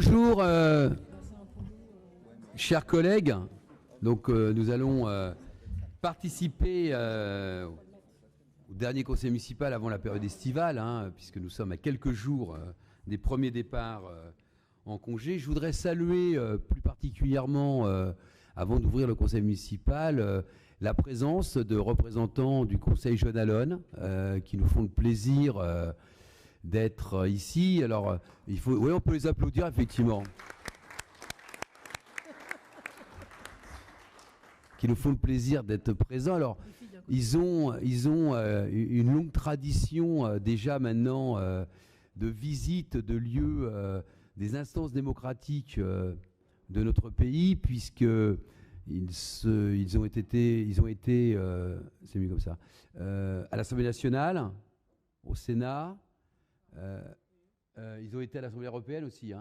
Bonjour, chers collègues. Donc, nous allons participer au dernier conseil municipal avant la période estivale, puisque nous sommes à quelques jours des premiers départs en congé. Je voudrais saluer plus particulièrement, avant d'ouvrir le conseil municipal, la présence de représentants du conseil Jeune Allonne qui nous font le plaisir d'être ici. Alors, oui, on peut les applaudir, effectivement. Qui nous font le plaisir d'être présents. Alors, ils ont une longue tradition déjà maintenant de visite de lieux, des instances démocratiques de notre pays, puisque ils ont été, c'est mieux comme ça, à l'Assemblée nationale, au Sénat. Ils ont été à l'Assemblée européenne aussi,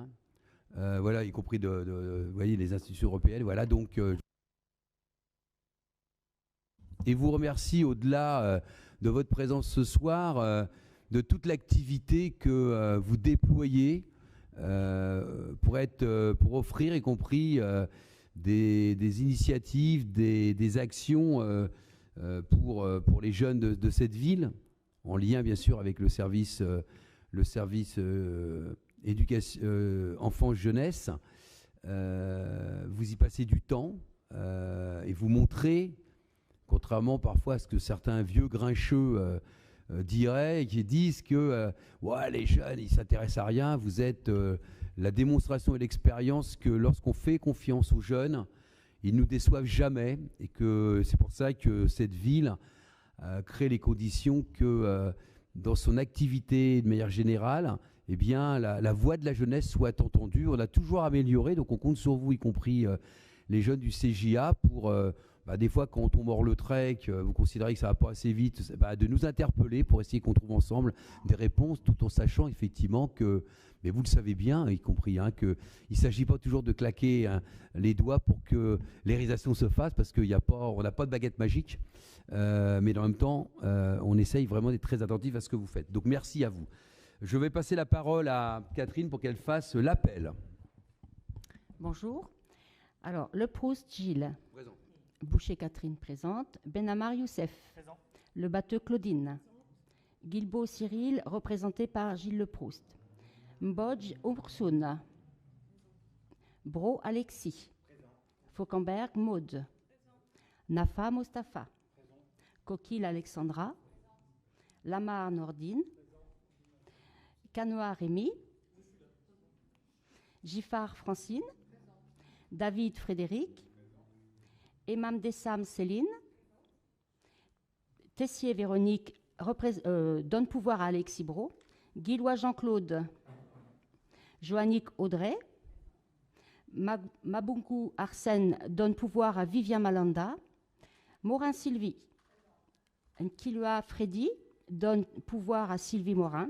voilà, y compris vous voyez, les institutions européennes. Voilà, donc. Et vous remercie au-delà de votre présence ce soir, de toute l'activité que vous déployez pour offrir, y compris des initiatives, des actions pour les jeunes de cette ville, en lien bien sûr avec le service éducation enfance-jeunesse. Vous y passez du temps et vous montrez, contrairement parfois à ce que certains vieux grincheux diraient, qui disent que ouais, les jeunes, ils ne s'intéressent à rien. Vous êtes la démonstration et l'expérience que lorsqu'on fait confiance aux jeunes, ils ne nous déçoivent jamais. Et que c'est pour ça que cette ville crée les conditions que dans son activité de manière générale, eh bien, la voix de la jeunesse soit entendue. On a toujours amélioré, donc on compte sur vous, y compris les jeunes du CJA, pour... des fois, quand on mord le trait, que vous considérez que ça ne va pas assez vite, de nous interpeller pour essayer qu'on trouve ensemble des réponses, tout en sachant effectivement que, mais vous le savez bien, y compris, qu'il ne s'agit pas toujours de claquer les doigts pour que les réalisations se fassent, parce qu'on n'a pas de baguette magique, mais en même temps, on essaye vraiment d'être très attentif à ce que vous faites. Donc merci à vous. Je vais passer la parole à Catherine pour qu'elle fasse l'appel. Bonjour. Alors, Le Proust Gilles. Présent. Boucher Catherine présente. Benamar Youssef. Présent. Le Batteux Claudine. Guilbeault Cyril, représenté par Gilles Le Proust. Mbodj Oursoun. Bro Alexis. Présent. Fauquemberg Maud. Nafa Mostafa. Coquille Alexandra. Lamar Nordine. Canoa Rémi. Giffard Francine. David Frédéric. Emam Dessam Céline, Tessier Véronique donne pouvoir à Alexis Bro, Guillois Jean-Claude, Joannick Audrey, Mabunku Arsène donne pouvoir à Vivien Malanda, Morin Sylvie, Kilua Freddy donne pouvoir à Sylvie Morin,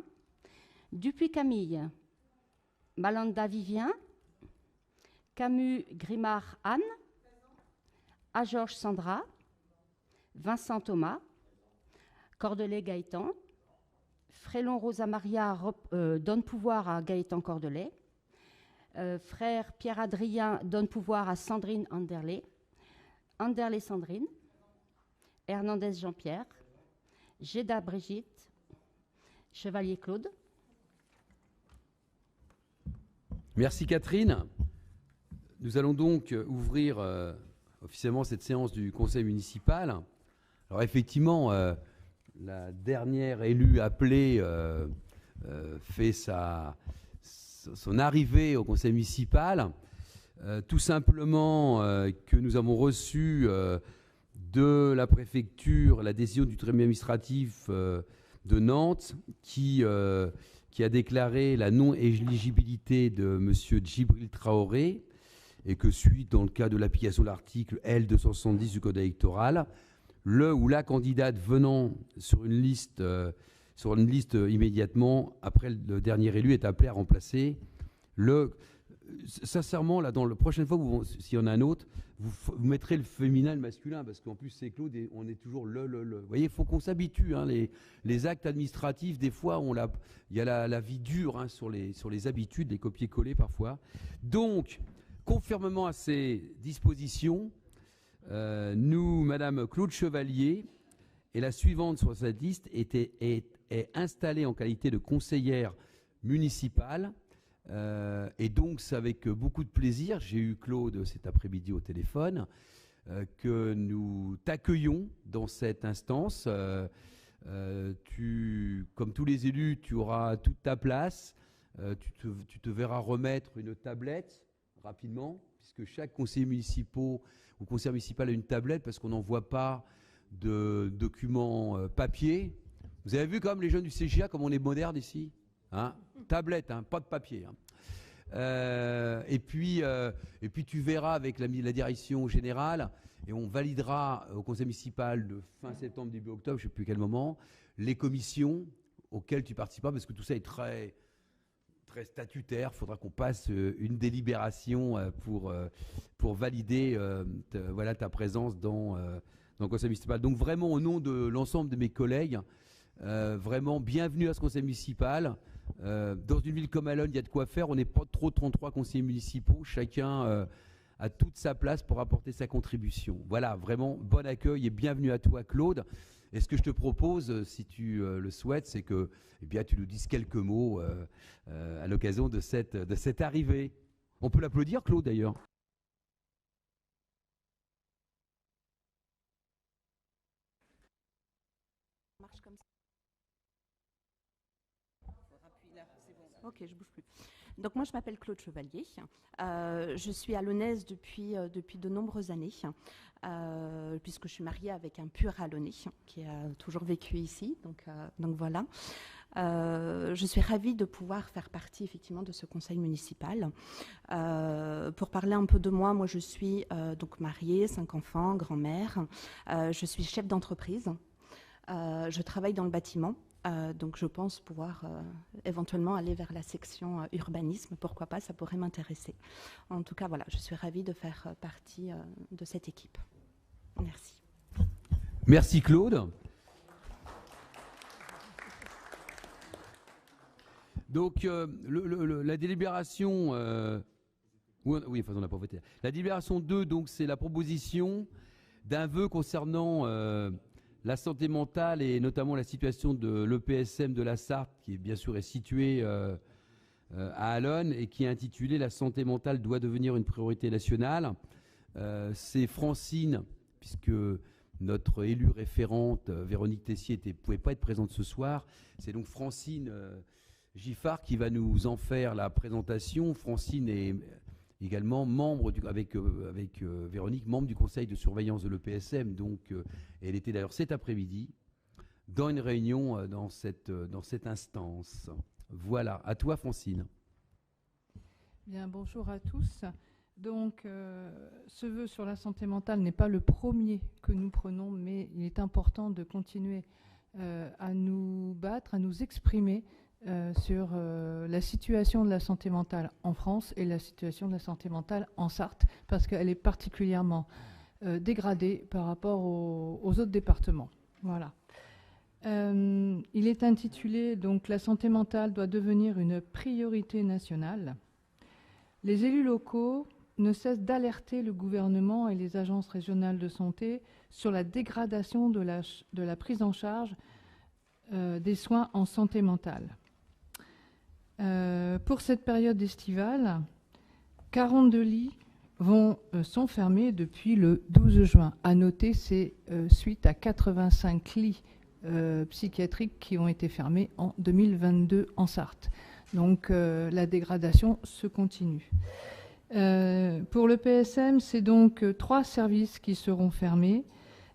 Dupuis Camille, Malanda Vivien, Camus Grimard Anne, à Georges Sandra, Vincent Thomas, Cordelet Gaëtan, Frélon Rosa Maria donne pouvoir à Gaëtan Cordelet, frère Pierre-Adrien donne pouvoir à Sandrine Anderlé, Anderlé Sandrine, Hernandez Jean-Pierre, Géda Brigitte, Chevalier Claude. Merci Catherine. Nous allons donc ouvrir officiellement cette séance du conseil municipal. Alors effectivement, la dernière élue appelée fait son arrivée au conseil municipal. Tout simplement que nous avons reçu de la préfecture la décision du tribunal administratif de Nantes qui a déclaré la non-éligibilité de M. Djibril Traoré, et que suite, dans le cas de l'application de l'article L270 du Code électoral, le ou la candidate venant sur une liste immédiatement après le dernier élu est appelé à remplacer sincèrement, là, dans la prochaine fois, s'il y en a un autre, vous mettrez le féminin et le masculin, parce qu'en plus, c'est Claude, et on est toujours le. Vous voyez, il faut qu'on s'habitue. Hein, les actes administratifs, des fois, il y a la vie dure hein, sur les habitudes, les copier-coller parfois. Donc, conformément à ces dispositions, nous, Madame Claude Chevalier, et la suivante sur cette liste, est installée en qualité de conseillère municipale. Et donc, c'est avec beaucoup de plaisir, j'ai eu Claude cet après-midi au téléphone, que nous t'accueillons dans cette instance. Comme tous les élus, tu auras toute ta place. Tu te verras remettre une tablette rapidement, puisque chaque conseiller municipal ou conseiller municipal a une tablette, parce qu'on n'envoie pas de documents papier. Vous avez vu comme les jeunes du CGA, comme on est moderne ici hein, tablette, hein, pas de papier. Hein. Et puis tu verras avec la direction générale, et on validera au conseil municipal de fin septembre, début octobre, je ne sais plus quel moment, les commissions auxquelles tu participeras, parce que tout ça est très, très statutaire. Il faudra qu'on passe une délibération pour valider voilà, ta présence dans le conseil municipal. Donc vraiment, au nom de l'ensemble de mes collègues, vraiment bienvenue à ce conseil municipal. Dans une ville comme Allonne, il y a de quoi faire. On n'est pas trop 33 conseillers municipaux. Chacun a toute sa place pour apporter sa contribution. Voilà, vraiment bon accueil et bienvenue à toi, Claude. Et ce que je te propose, si tu le souhaites, c'est que eh bien, tu nous dises quelques mots à l'occasion de cette arrivée. On peut l'applaudir, Claude, d'ailleurs. Ok, je bouge plus. Donc moi, je m'appelle Claude Chevalier. Je suis allonnaise depuis de nombreuses années, puisque je suis mariée avec un pur allonnais qui a toujours vécu ici. Donc voilà. Je suis ravie de pouvoir faire partie effectivement de ce conseil municipal. Pour parler un peu de moi, je suis donc mariée, 5 enfants, grand-mère. Je suis chef d'entreprise. Je travaille dans le bâtiment. Donc je pense pouvoir éventuellement aller vers la section urbanisme, pourquoi pas, ça pourrait m'intéresser. En tout cas, voilà, je suis ravie de faire partie de cette équipe. Merci. Merci Claude. Donc la délibération, oui, enfin on n'a pas voté. La délibération 2, donc c'est la proposition d'un vœu concernant la santé mentale et notamment la situation de l'EPSM de la Sarthe, qui bien sûr est située à Allonne et qui est intitulée « La santé mentale doit devenir une priorité nationale ». C'est Francine, puisque notre élue référente, Véronique Tessier, ne pouvait pas être présente ce soir. C'est donc Francine Giffard qui va nous en faire la présentation. Francine est également membre, avec Véronique, membre du conseil de surveillance de l'EPSM. Donc, elle était d'ailleurs cet après-midi dans une réunion dans cette instance. Voilà, à toi Francine. Bien, bonjour à tous. Donc, ce vœu sur la santé mentale n'est pas le premier que nous prenons, mais il est important de continuer à nous battre, à nous exprimer sur la situation de la santé mentale en France et la situation de la santé mentale en Sarthe, parce qu'elle est particulièrement dégradée par rapport aux autres départements. Voilà. Il est intitulé donc « La santé mentale doit devenir une priorité nationale ». Les élus locaux ne cessent d'alerter le gouvernement et les agences régionales de santé sur la dégradation de la prise en charge des soins en santé mentale. Pour cette période estivale, 42 lits sont fermés depuis le 12 juin. À noter, c'est suite à 85 lits psychiatriques qui ont été fermés en 2022 en Sarthe. Donc la dégradation se continue. Pour le PSM, c'est donc 3 services qui seront fermés.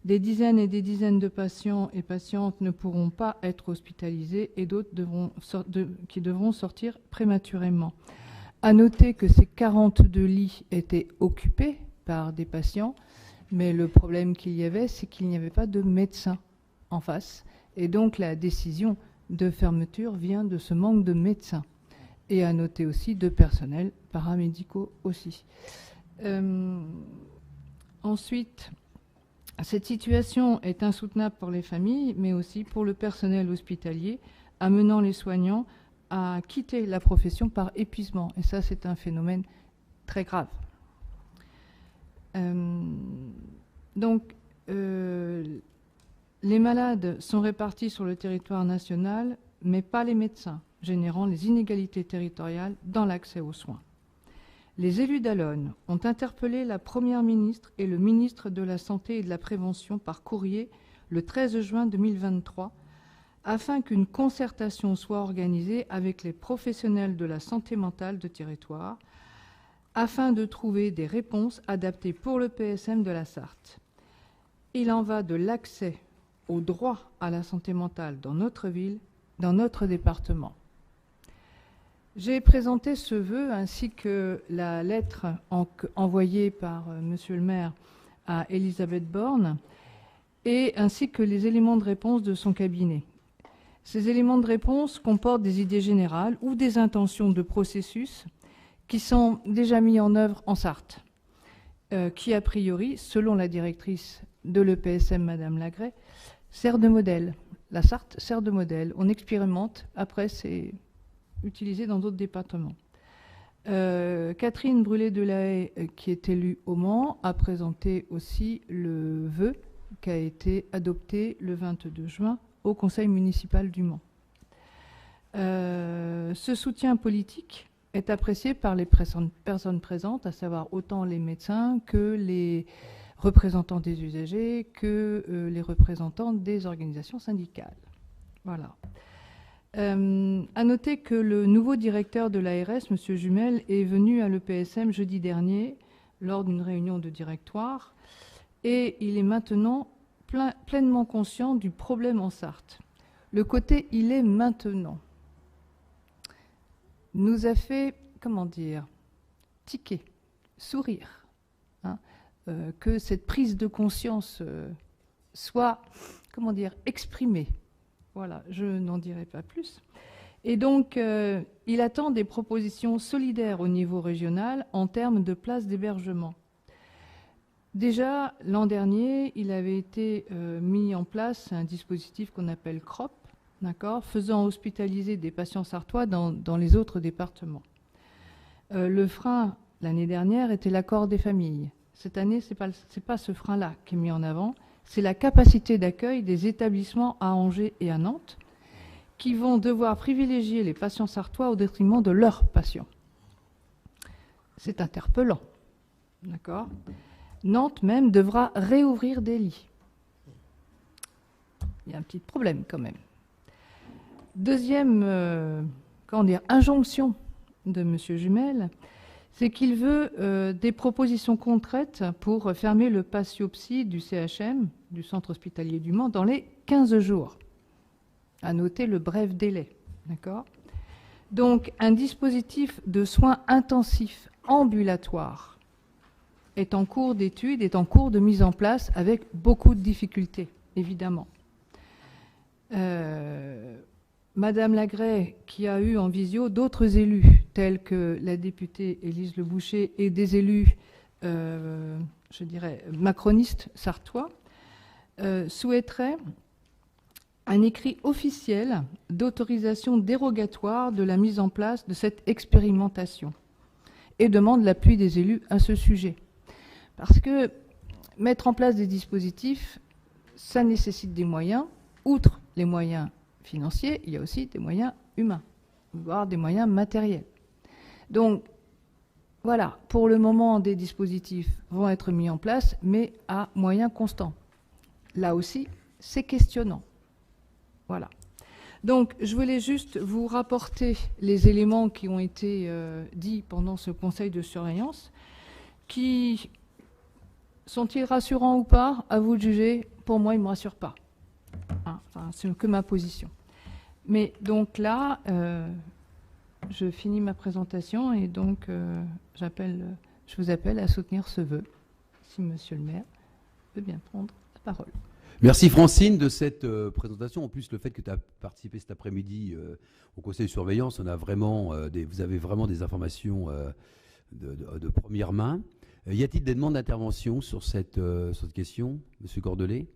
Des dizaines et des dizaines de patients et patientes ne pourront pas être hospitalisés et d'autres qui devront sortir prématurément. À noter que ces 42 lits étaient occupés par des patients, mais le problème qu'il y avait, c'est qu'il n'y avait pas de médecin en face. Et donc la décision de fermeture vient de ce manque de médecins. Et à noter aussi 2 personnels paramédicaux aussi. Ensuite, cette situation est insoutenable pour les familles, mais aussi pour le personnel hospitalier, amenant les soignants à quitter la profession par épuisement. Et ça, c'est un phénomène très grave. Donc, les malades sont répartis sur le territoire national, mais pas les médecins, générant les inégalités territoriales dans l'accès aux soins. Les élus d'Allonnes ont interpellé la Première ministre et le ministre de la Santé et de la Prévention par courrier le 13 juin 2023 afin qu'une concertation soit organisée avec les professionnels de la santé mentale de territoire afin de trouver des réponses adaptées pour le PSM de la Sarthe. Il en va de l'accès au droit à la santé mentale dans notre ville, dans notre département. J'ai présenté ce vœu ainsi que la lettre envoyée par Monsieur le maire à Elisabeth Borne et ainsi que les éléments de réponse de son cabinet. Ces éléments de réponse comportent des idées générales ou des intentions de processus qui sont déjà mis en œuvre en Sarthe, qui a priori, selon la directrice de l'EPSM, Madame Lagret, sert de modèle. La Sarthe sert de modèle. On expérimente, après c'est utilisé dans d'autres départements. Catherine Brulé-Delahaye, qui est élue au Mans, a présenté aussi le vœu qui a été adopté le 22 juin au Conseil municipal du Mans. Ce soutien politique est apprécié par les personnes présentes, à savoir autant les médecins que les représentants des usagers, que les représentants des organisations syndicales. Voilà. À noter que le nouveau directeur de l'ARS, M. Jumel, est venu à l'EPSM jeudi dernier lors d'une réunion de directoire et il est maintenant pleinement conscient du problème en Sarthe. Le côté « il est maintenant » nous a fait, comment dire, tiquer, sourire, hein, que cette prise de conscience soit, comment dire, exprimée. Voilà, je n'en dirai pas plus. Et donc, il attend des propositions solidaires au niveau régional en termes de places d'hébergement. Déjà, l'an dernier, il avait été mis en place un dispositif qu'on appelle CROP, d'accord, faisant hospitaliser des patients sartois dans les autres départements. Le frein, l'année dernière, était l'accord des familles. Cette année, ce n'est pas ce frein-là qui est mis en avant, c'est la capacité d'accueil des établissements à Angers et à Nantes qui vont devoir privilégier les patients sartois au détriment de leurs patients. C'est interpellant, d'accord ? Nantes même devra réouvrir des lits. Il y a un petit problème quand même. Deuxième injonction de M. Jumel, c'est qu'il veut des propositions concrètes pour fermer le patiopsie du CHM, du Centre hospitalier du Mans, dans les 15 jours. À noter le bref délai. D'accord ? Donc, un dispositif de soins intensifs ambulatoires est en cours d'étude, est en cours de mise en place avec beaucoup de difficultés, évidemment. Madame Lagret, qui a eu en visio d'autres élus, tels que la députée Élise Le Boucher et des élus, je dirais, macronistes sartois, souhaiterait un écrit officiel d'autorisation dérogatoire de la mise en place de cette expérimentation et demande l'appui des élus à ce sujet. Parce que mettre en place des dispositifs, ça nécessite des moyens. Outre les moyens financiers, il y a aussi des moyens humains, voire des moyens matériels. Donc, voilà, pour le moment, des dispositifs vont être mis en place, mais à moyens constants. Là aussi, c'est questionnant. Voilà. Donc, je voulais juste vous rapporter les éléments qui ont été dits pendant ce conseil de surveillance, qui sont-ils rassurants ou pas? À vous de juger. Pour moi, ils ne me rassurent pas. Hein, enfin, c'est que ma position. Mais donc là, je finis ma présentation et donc je vous appelle à soutenir ce vœu, si Monsieur le maire veut bien prendre la parole. Merci Francine de cette présentation. En plus, le fait que tu as participé cet après-midi au conseil de surveillance, on a vraiment, vous avez vraiment des informations de première main. Y a-t-il des demandes d'intervention sur cette question, Monsieur Cordelet?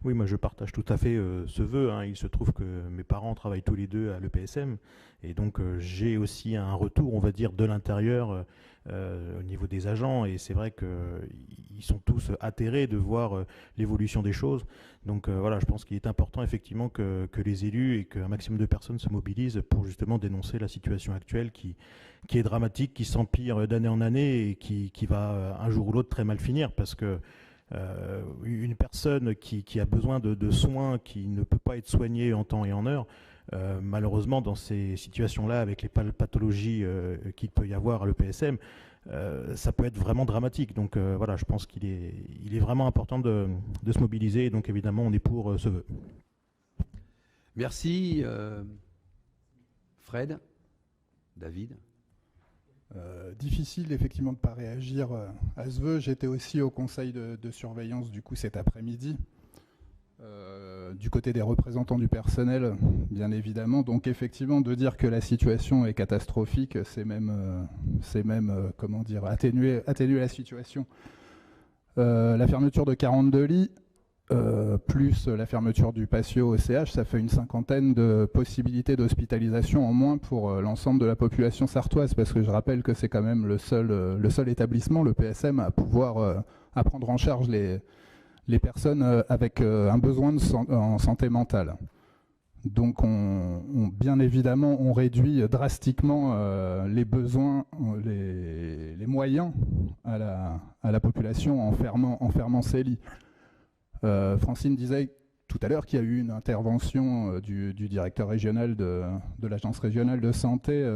Oui, moi je partage tout à fait ce vœu, hein. Il se trouve que mes parents travaillent tous les deux à l'EPSM et donc j'ai aussi un retour, on va dire, de l'intérieur au niveau des agents, et c'est vrai qu'ils sont tous atterrés de voir l'évolution des choses. Donc voilà, je pense qu'il est important effectivement que les élus et qu'un maximum de personnes se mobilisent pour justement dénoncer la situation actuelle qui est dramatique, qui s'empire d'année en année et qui va un jour ou l'autre très mal finir, parce que une personne qui a besoin de soins, qui ne peut pas être soignée en temps et en heure, malheureusement dans ces situations-là, avec les pathologies qu'il peut y avoir à l'EPSM, ça peut être vraiment dramatique. Donc voilà, je pense qu'il est vraiment important de se mobiliser, et donc évidemment on est pour ce vœu. Merci Fred, David. Difficile effectivement de ne pas réagir à ce vœu. J'étais aussi au conseil de surveillance du coup cet après-midi, du côté des représentants du personnel bien évidemment. Donc effectivement, de dire que la situation est catastrophique, c'est même comment dire, atténuer la situation. La fermeture de 42 lits plus la fermeture du patio au CH, ça fait une 50aine de possibilités d'hospitalisation en moins pour l'ensemble de la population sartoise, parce que je rappelle que c'est quand même le seul établissement, le PSM, à pouvoir à prendre en charge les personnes avec un besoin en santé mentale. Donc bien évidemment, on réduit drastiquement les besoins, les moyens à la population en fermant ces lits. Francine disait tout à l'heure qu'il y a eu une intervention du directeur régional de l'agence régionale de santé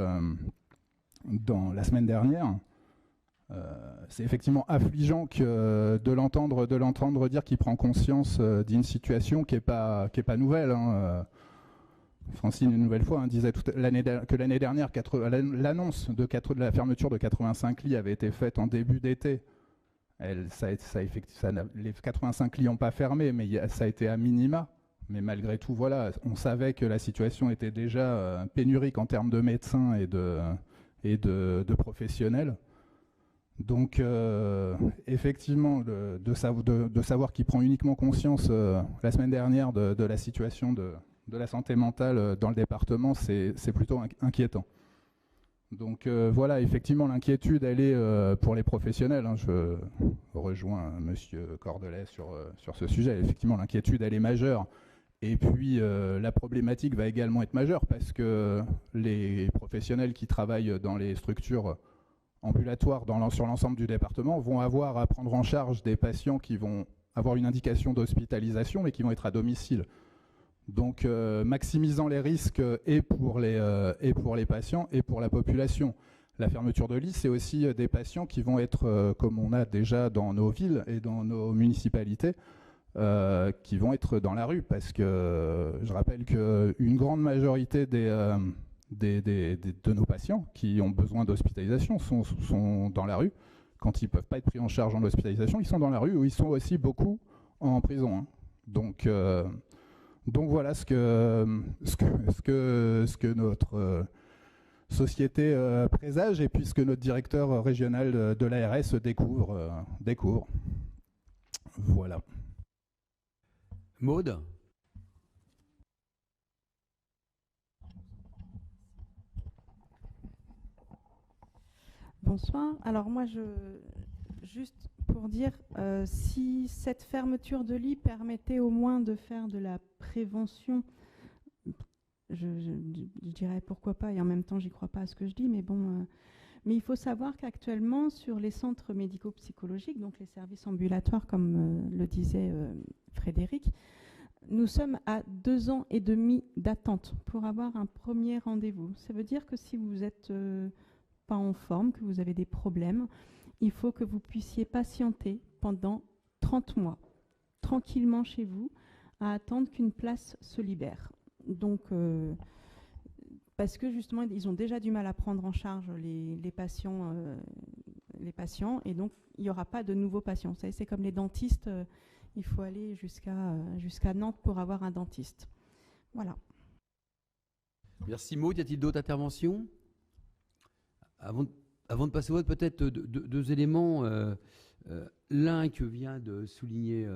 dans la semaine dernière. C'est effectivement affligeant de l'entendre dire qu'il prend conscience d'une situation qui est pas nouvelle, hein. Francine, une nouvelle fois, disait que l'année dernière, l'annonce de la fermeture de 85 lits avait été faite en début d'été. Les 85 lits n'ont pas fermé, mais ça a été à minima. Mais malgré tout, voilà, on savait que la situation était déjà pénurique en termes de médecins et de professionnels. Donc, effectivement, de savoir qu'il prend uniquement conscience la semaine dernière de la situation de la santé mentale dans le département, c'est plutôt inquiétant. Donc voilà, effectivement, l'inquiétude, elle est pour les professionnels, hein. Je rejoins Monsieur Cordelet sur ce sujet. Effectivement, l'inquiétude, elle est majeure. Et puis, la problématique va également être majeure, parce que les professionnels qui travaillent dans les structures ambulatoires sur l'ensemble du département vont avoir à prendre en charge des patients qui vont avoir une indication d'hospitalisation, mais qui vont être à domicile. Donc maximisant les risques et pour les patients et pour la population. La fermeture de lits, c'est aussi des patients qui vont être, comme on a déjà dans nos villes et dans nos municipalités, qui vont être dans la rue, parce que je rappelle qu'une grande majorité de nos patients qui ont besoin d'hospitalisation sont dans la rue. Quand ils ne peuvent pas être pris en charge en hospitalisation, ils sont dans la rue, ou ils sont aussi beaucoup en prison, hein. Donc voilà ce que notre société présage, et puis ce que notre directeur régional de l'ARS découvre. Voilà. Maude. Bonsoir. Alors moi, juste pour dire, si cette fermeture de lit permettait au moins de faire de la prévention, je dirais pourquoi pas, et en même temps j'y crois pas à ce que je dis, mais bon, mais il faut savoir qu'actuellement sur les centres médico-psychologiques, donc les services ambulatoires comme le disait Frédéric, nous sommes à 2 ans et demi d'attente pour avoir un premier rendez-vous. Ça veut dire que si vous n'êtes pas en forme, que vous avez des problèmes, il faut que vous puissiez patienter pendant 30 mois, tranquillement chez vous, à attendre qu'une place se libère. Donc, parce que justement, ils ont déjà du mal à prendre en charge les patients les patients, et donc il n'y aura pas de nouveaux patients. Vous savez, c'est comme les dentistes, il faut aller jusqu'à Nantes pour avoir un dentiste. Voilà. Merci Maud. Y a-t-il d'autres interventions? Avant de passer au vote, peut-être deux éléments. L'un que vient de souligner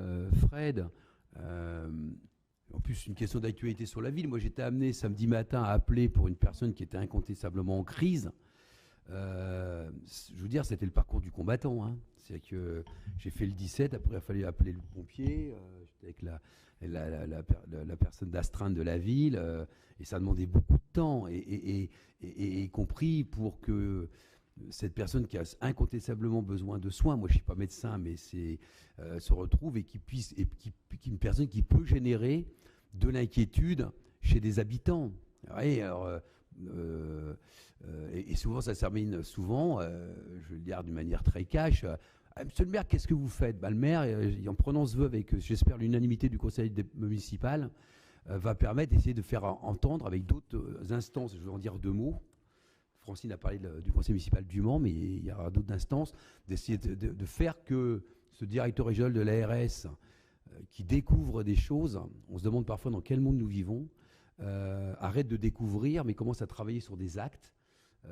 Fred, en plus une question d'actualité sur la ville. Moi j'étais amené samedi matin à appeler pour une personne qui était incontestablement en crise. Je veux dire, c'était le parcours du combattant. Hein. C'est que j'ai fait le 17, après il a fallu appeler le pompier, j'étais avec la personne d'astreinte de la ville, et ça demandait beaucoup de temps, et y compris pour que cette personne qui a incontestablement besoin de soins, moi je ne suis pas médecin, mais se retrouve et une personne qui peut générer de l'inquiétude chez des habitants. Et souvent, ça se termine souvent, je le dis d'une manière très cash. Monsieur le maire, qu'est-ce que vous faites? Le maire, en prenant ce vœu avec, j'espère, l'unanimité du conseil municipal, va permettre d'essayer de faire entendre avec d'autres instances, je vais en dire deux mots. Francine a parlé du conseil municipal du Mans, mais il y aura d'autres instances, d'essayer de faire que ce directeur régional de l'ARS qui découvre des choses, on se demande parfois dans quel monde nous vivons, arrête de découvrir, mais commence à travailler sur des actes.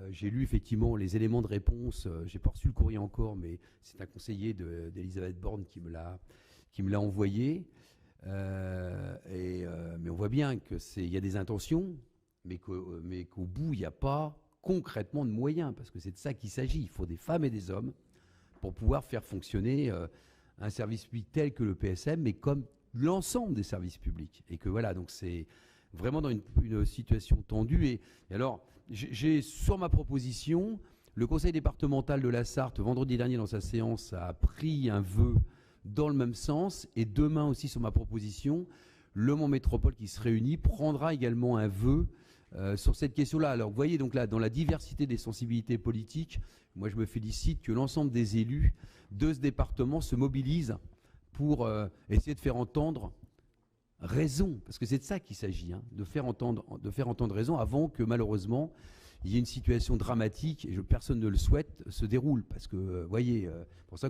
J'ai lu effectivement les éléments de réponse, j'ai pas reçu le courrier encore, mais c'est un conseiller d'Elisabeth Borne qui me l'a envoyé. Mais on voit bien qu'il y a des intentions, mais qu'au bout, il n'y a pas concrètement de moyens, parce que c'est de ça qu'il s'agit. Il faut des femmes et des hommes pour pouvoir faire fonctionner un service public tel que le PSM, mais comme l'ensemble des services publics. Et que voilà, donc c'est vraiment dans une situation tendue. Et alors, j'ai sur ma proposition, le conseil départemental de la Sarthe, vendredi dernier dans sa séance, a pris un vœu dans le même sens. Et demain aussi, sur ma proposition, le Mans Métropole qui se réunit prendra également un vœu sur cette question-là. Alors vous voyez, donc là, dans la diversité des sensibilités politiques, moi je me félicite que l'ensemble des élus de ce département se mobilisent pour essayer de faire entendre raison, parce que c'est de ça qu'il s'agit, hein, de faire entendre raison avant que malheureusement il y ait une situation dramatique, et personne ne le souhaite, se déroule. Parce que, vous voyez, pour ça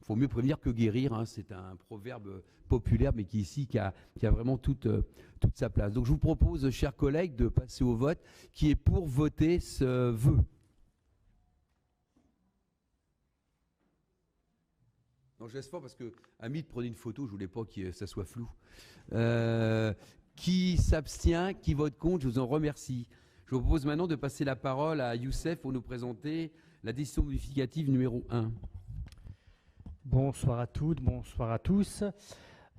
faut mieux prévenir que guérir, hein, c'est un proverbe populaire, mais qui a vraiment toute sa place. Donc je vous propose, chers collègues, de passer au vote. Qui est pour voter ce vœu? Non, je laisse fort parce que Hamid prenait une photo, je voulais pas que ça soit flou. Qui s'abstient, qui vote contre, je vous en remercie. Je vous propose maintenant de passer la parole à Youssef pour nous présenter la décision modificative numéro 1. Bonsoir à toutes, bonsoir à tous.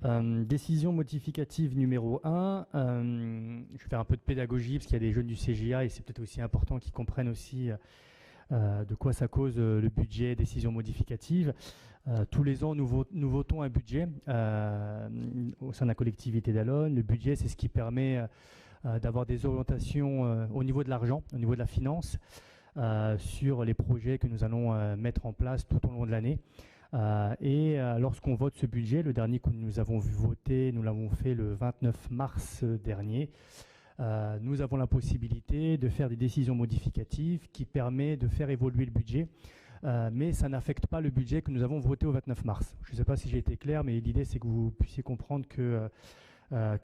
Décision modificative numéro 1. Je vais faire un peu de pédagogie parce qu'il y a des jeunes du CGA et c'est peut-être aussi important qu'ils comprennent aussi de quoi ça cause le budget décision modificative. Tous les ans, nous votons un budget au sein de la collectivité d'Allonnes. Le budget, c'est ce qui permet d'avoir des orientations au niveau de l'argent, au niveau de la finance, sur les projets que nous allons mettre en place tout au long de l'année. Lorsqu'on vote ce budget, le dernier que nous avons vu voter, nous l'avons fait le 29 mars dernier, nous avons la possibilité de faire des décisions modificatives qui permettent de faire évoluer le budget. Mais ça n'affecte pas le budget que nous avons voté au 29 mars. Je ne sais pas si j'ai été clair, mais l'idée c'est que vous puissiez comprendre que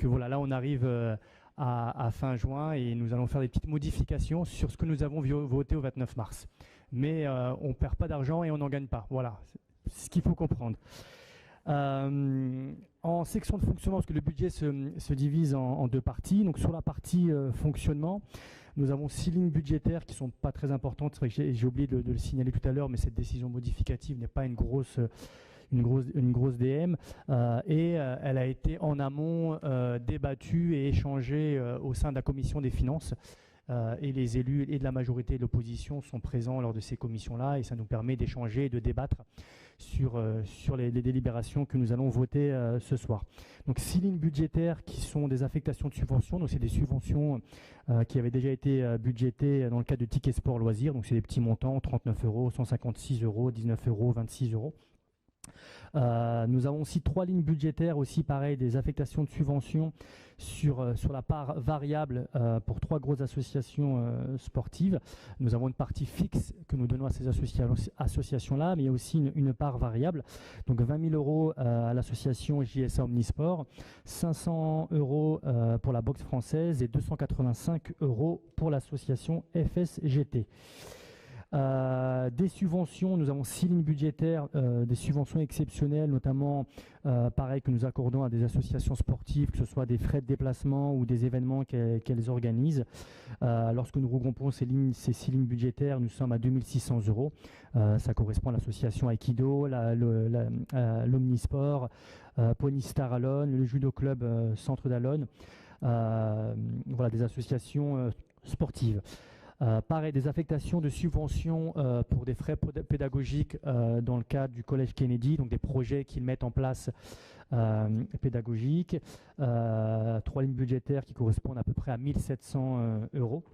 voilà, là on arrive à fin juin et nous allons faire des petites modifications sur ce que nous avons voté au 29 mars. Mais on ne perd pas d'argent et on n'en gagne pas. Voilà, c'est ce qu'il faut comprendre. En section de fonctionnement, parce que le budget se divise en deux parties. Donc sur la partie fonctionnement, nous avons 6 lignes budgétaires qui ne sont pas très importantes. C'est vrai que j'ai oublié de le signaler tout à l'heure, mais cette décision modificative n'est pas une grosse DM. Elle a été en amont débattue et échangée au sein de la commission des finances. Et les élus et de la majorité et de l'opposition sont présents lors de ces commissions-là. Et ça nous permet d'échanger et de débattre sur les délibérations que nous allons voter ce soir. Donc 6 lignes budgétaires qui sont des affectations de subventions. Donc c'est des subventions qui avaient déjà été budgétées dans le cadre de tickets sport loisirs. Donc c'est des petits montants, 39 €, 156 €, 19 €, 26 €. Nous avons aussi 3 lignes budgétaires, aussi pareil, des affectations de subventions sur la part variable pour 3 grosses associations sportives. Nous avons une partie fixe que nous donnons à ces associations-là, mais il y a aussi une part variable. Donc 20 000 euros à l'association JSA Omnisport, 500 euros pour la boxe française et 285 euros pour l'association FSGT. Des subventions, nous avons 6 lignes budgétaires, des subventions exceptionnelles, notamment pareil que nous accordons à des associations sportives, que ce soit des frais de déplacement ou des événements qu'elles organisent. Lorsque nous regroupons ces 6 lignes budgétaires, nous sommes à 2600 euros. Ça correspond à l'association Aikido, l'Omnisport, Ponystar Alone, le Judo Club Centre d'Alone, voilà, des associations sportives. Pareil, des affectations de subventions pour des frais pédagogiques dans le cadre du Collège Kennedy, donc des projets qu'ils mettent en place pédagogiques. 3 lignes budgétaires qui correspondent à peu près à 1700 euros.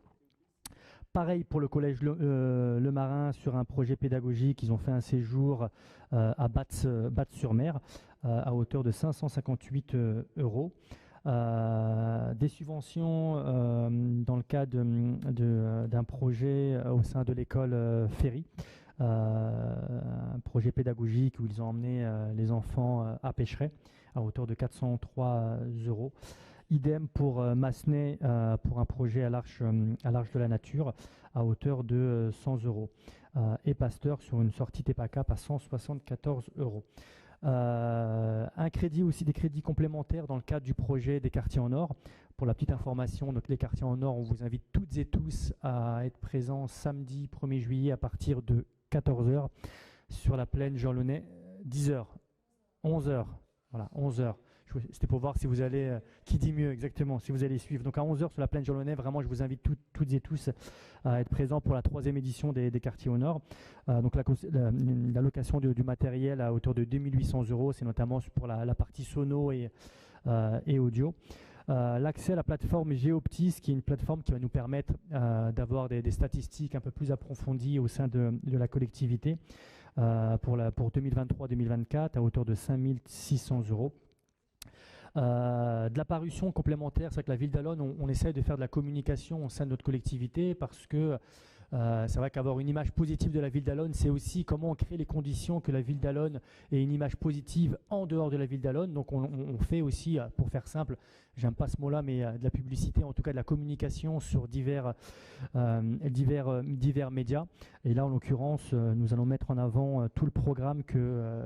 Pareil pour le Collège Le Marin sur un projet pédagogique, ils ont fait un séjour à Batz-sur-Mer à hauteur de 558 euros. Des subventions dans le cadre d'un projet au sein de l'école Ferry, un projet pédagogique où ils ont emmené les enfants à Pêcheret à hauteur de 403 euros. Idem pour Massenet pour un projet à l'Arche de la Nature à hauteur de 100 euros. Et Pasteur sur une sortie TEPACAP à 174 euros. Un crédit aussi, des crédits complémentaires dans le cadre du projet des quartiers en or. Pour la petite information, donc les quartiers en or, on vous invite toutes et tous à être présents samedi 1er juillet à partir de 14h sur la plaine Jean Launay, 10h, 11h, voilà, 11h. C'était pour voir si vous allez, qui dit mieux exactement, si vous allez suivre. Donc à 11h sur la plaine Jean Launay, vraiment je vous invite toutes et tous à être présents pour la 3e édition des quartiers au nord. Donc la location du matériel à hauteur de 2800 euros, c'est notamment pour la partie sono et audio. L'accès à la plateforme Géoptis, qui est une plateforme qui va nous permettre d'avoir des statistiques un peu plus approfondies au sein de la collectivité pour 2023-2024 à hauteur de 5600 euros. De la parution complémentaire, c'est vrai que la ville d'Alonne, on essaie de faire de la communication au sein de notre collectivité parce que c'est vrai qu'avoir une image positive de la ville d'Alonne, c'est aussi comment on crée les conditions que la ville d'Alonne ait une image positive en dehors de la ville d'Alonne. Donc on fait aussi, pour faire simple, j'aime pas ce mot-là, mais de la publicité, en tout cas de la communication sur divers médias. Et là, en l'occurrence, nous allons mettre en avant tout le programme que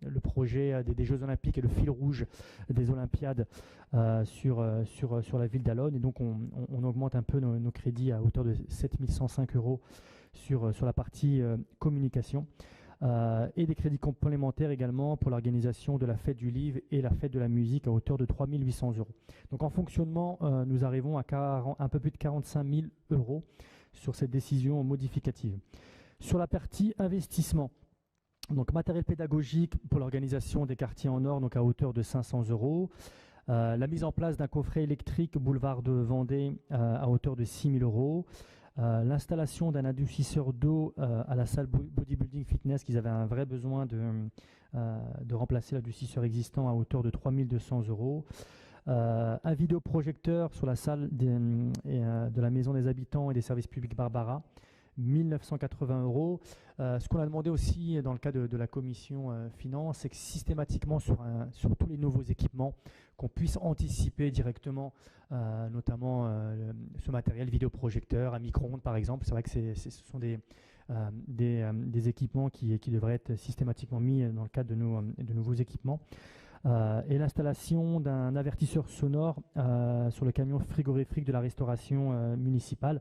le projet des Jeux Olympiques et le fil rouge des Olympiades sur la ville d'Alonne. Et donc, on augmente un peu nos crédits à hauteur de 7105 euros sur la partie communication. Et des crédits complémentaires également pour l'organisation de la fête du livre et la fête de la musique à hauteur de 3800 euros. Donc en fonctionnement, nous arrivons à un peu plus de 45 000 euros sur cette décision modificative. Sur la partie investissement, donc matériel pédagogique pour l'organisation des quartiers en or, donc à hauteur de 500 euros. La mise en place d'un coffret électrique boulevard de Vendée à hauteur de 6 000 euros. L'installation d'un adoucisseur d'eau à la salle bodybuilding fitness, qu'ils avaient un vrai besoin de remplacer l'adoucisseur existant à hauteur de 3 200 euros. Un vidéoprojecteur sur la salle de la maison des habitants et des services publics Barbara, 1980 euros. Ce qu'on a demandé aussi dans le cadre de la commission finance, c'est que systématiquement sur tous les nouveaux équipements, qu'on puisse anticiper directement, notamment ce matériel vidéoprojecteur, un micro-ondes par exemple. C'est vrai que ce sont des équipements qui devraient être systématiquement mis dans le cadre de nouveaux équipements. Et l'installation d'un avertisseur sonore sur le camion frigorifique de la restauration municipale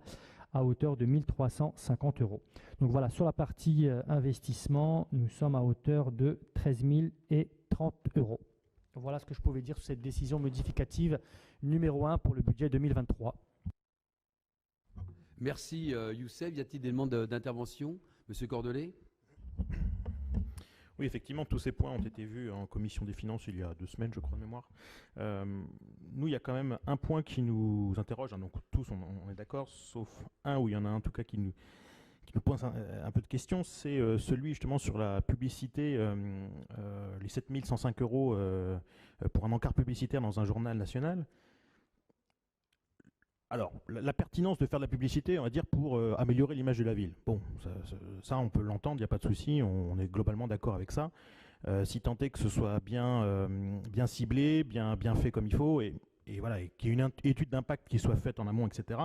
à hauteur de 1350 euros. Donc voilà, sur la partie investissement, nous sommes à hauteur de 13 030 euros. Voilà ce que je pouvais dire sur cette décision modificative numéro 1 pour le budget 2023. Merci Youssef. Y a-t-il des demandes d'intervention? Monsieur Cordelet? Oui, effectivement, tous ces points ont été vus en commission des finances il y a 2 semaines, je crois de mémoire. Nous, il y a quand même un point qui nous interroge, hein, donc tous on est d'accord, sauf un où il y en a un en tout cas qui me pose un peu de questions, c'est celui justement sur la publicité, les 7 105 € pour un encart publicitaire dans un journal national. Alors, la pertinence de faire de la publicité, on va dire, pour améliorer l'image de la ville. Bon, ça on peut l'entendre, il n'y a pas de souci, on est globalement d'accord avec ça. Si tant est que ce soit bien ciblé, bien fait comme il faut, et voilà, et qu'il y ait une étude d'impact qui soit faite en amont, etc.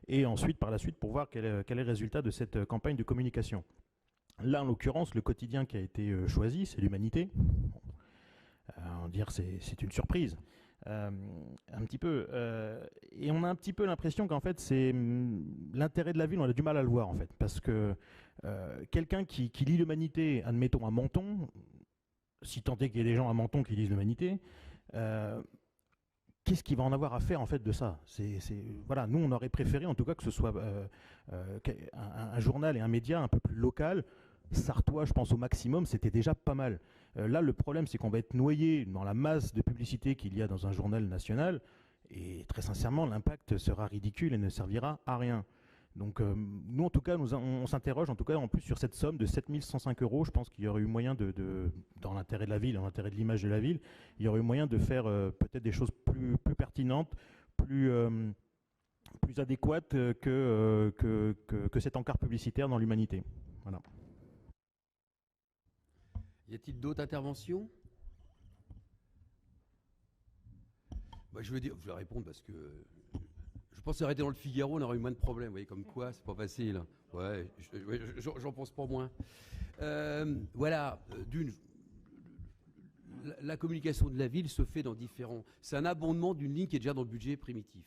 Et ensuite, par la suite, pour voir quel est le résultat de cette campagne de communication. Là, en l'occurrence, le quotidien qui a été choisi, c'est l'Humanité. On va dire c'est une surprise. Un petit peu. Et on a un petit peu l'impression qu'en fait, c'est l'intérêt de la ville, on a du mal à le voir, en fait. Parce que quelqu'un qui lit l'Humanité, admettons à Menton, si tant est qu'il y ait des gens à Menton qui lisent l'Humanité, qu'est-ce qu'il va en avoir à faire en fait de ça? Voilà, nous on aurait préféré en tout cas que ce soit un journal et un média un peu plus local, sartois je pense au maximum, c'était déjà pas mal. Là le problème c'est qu'on va être noyé dans la masse de publicité qu'il y a dans un journal national et très sincèrement l'impact sera ridicule et ne servira à rien. Donc nous en tout cas on s'interroge en tout cas en plus sur cette somme de 7 105 €. Je pense qu'il y aurait eu moyen dans l'intérêt de la ville, dans l'intérêt de l'image de la ville, il y aurait eu moyen de faire peut-être des choses plus pertinentes, plus adéquates que cet encart publicitaire dans l'Humanité. Voilà. Y a-t-il d'autres interventions? Je vais répondre parce que je pense arrêter dans le Figaro, on aurait eu moins de problèmes. Vous voyez, comme quoi, c'est pas facile. Ouais, j'en pense pas moins. Voilà, la communication de la ville se fait dans différents. C'est un abondement d'une ligne qui est déjà dans le budget primitif.